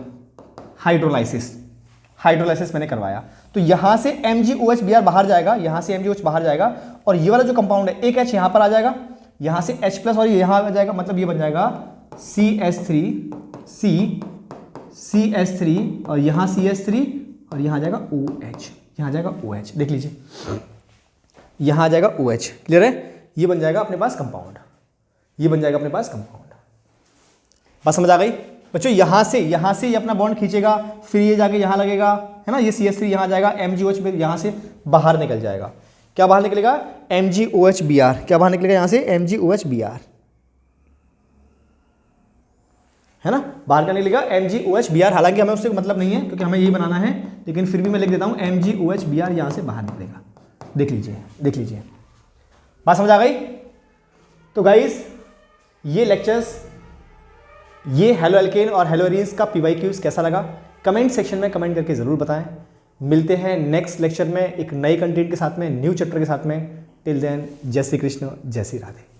हाइड्रोलाइसिस मैंने करवाया, तो यहां से MgOH बाहर जाएगा, यहां से MgOH बाहर जाएगा, और ये वाला जो कंपाउंड है एक H यहां पर आ जाएगा, यहां से H+ और यहां आ जाएगा, मतलब ये बन जाएगा CH3 और यहां CH3 और यहां आ जाएगा OH, यहां आ जाएगा OH, देख लीजिए यहां आ जाएगा OH। क्लियर है, ये बन जाएगा अपने पास कंपाउंड, ये बन जाएगा अपने पास कंपाउंड। बात समझ आ गई बच्चों। यहां से ये अपना बॉन्ड खींचेगा, फिर ये जाके यहां लगेगा, है ना, ये CH3 यहां जाएगा, MgOH में यहां से बाहर निकल जाएगा। क्या बाहर निकलेगा, MgOH Br, क्या बाहर निकलेगा यहां से MgOH Br। है ना, बाहर का नहीं लिखा MgOH Br, हालांकि हमें उससे मतलब नहीं है क्योंकि हमें यही बनाना है, लेकिन फिर भी मैं लिख देता हूँ MgOH Br यहाँ से बाहर निकलेगा। देख लीजिए बात समझ आ गई। तो गाइस ये लेक्चर्स, ये हेलो एल्केन और हेलो एरीन्स का PYQs कैसा लगा कमेंट सेक्शन में कमेंट करके ज़रूर बताएं। मिलते हैं नेक्स्ट लेक्चर में एक नए कंटेंट के साथ में, न्यू चैप्टर के साथ में। टिल देन जय श्री कृष्ण, जय श्री राधे।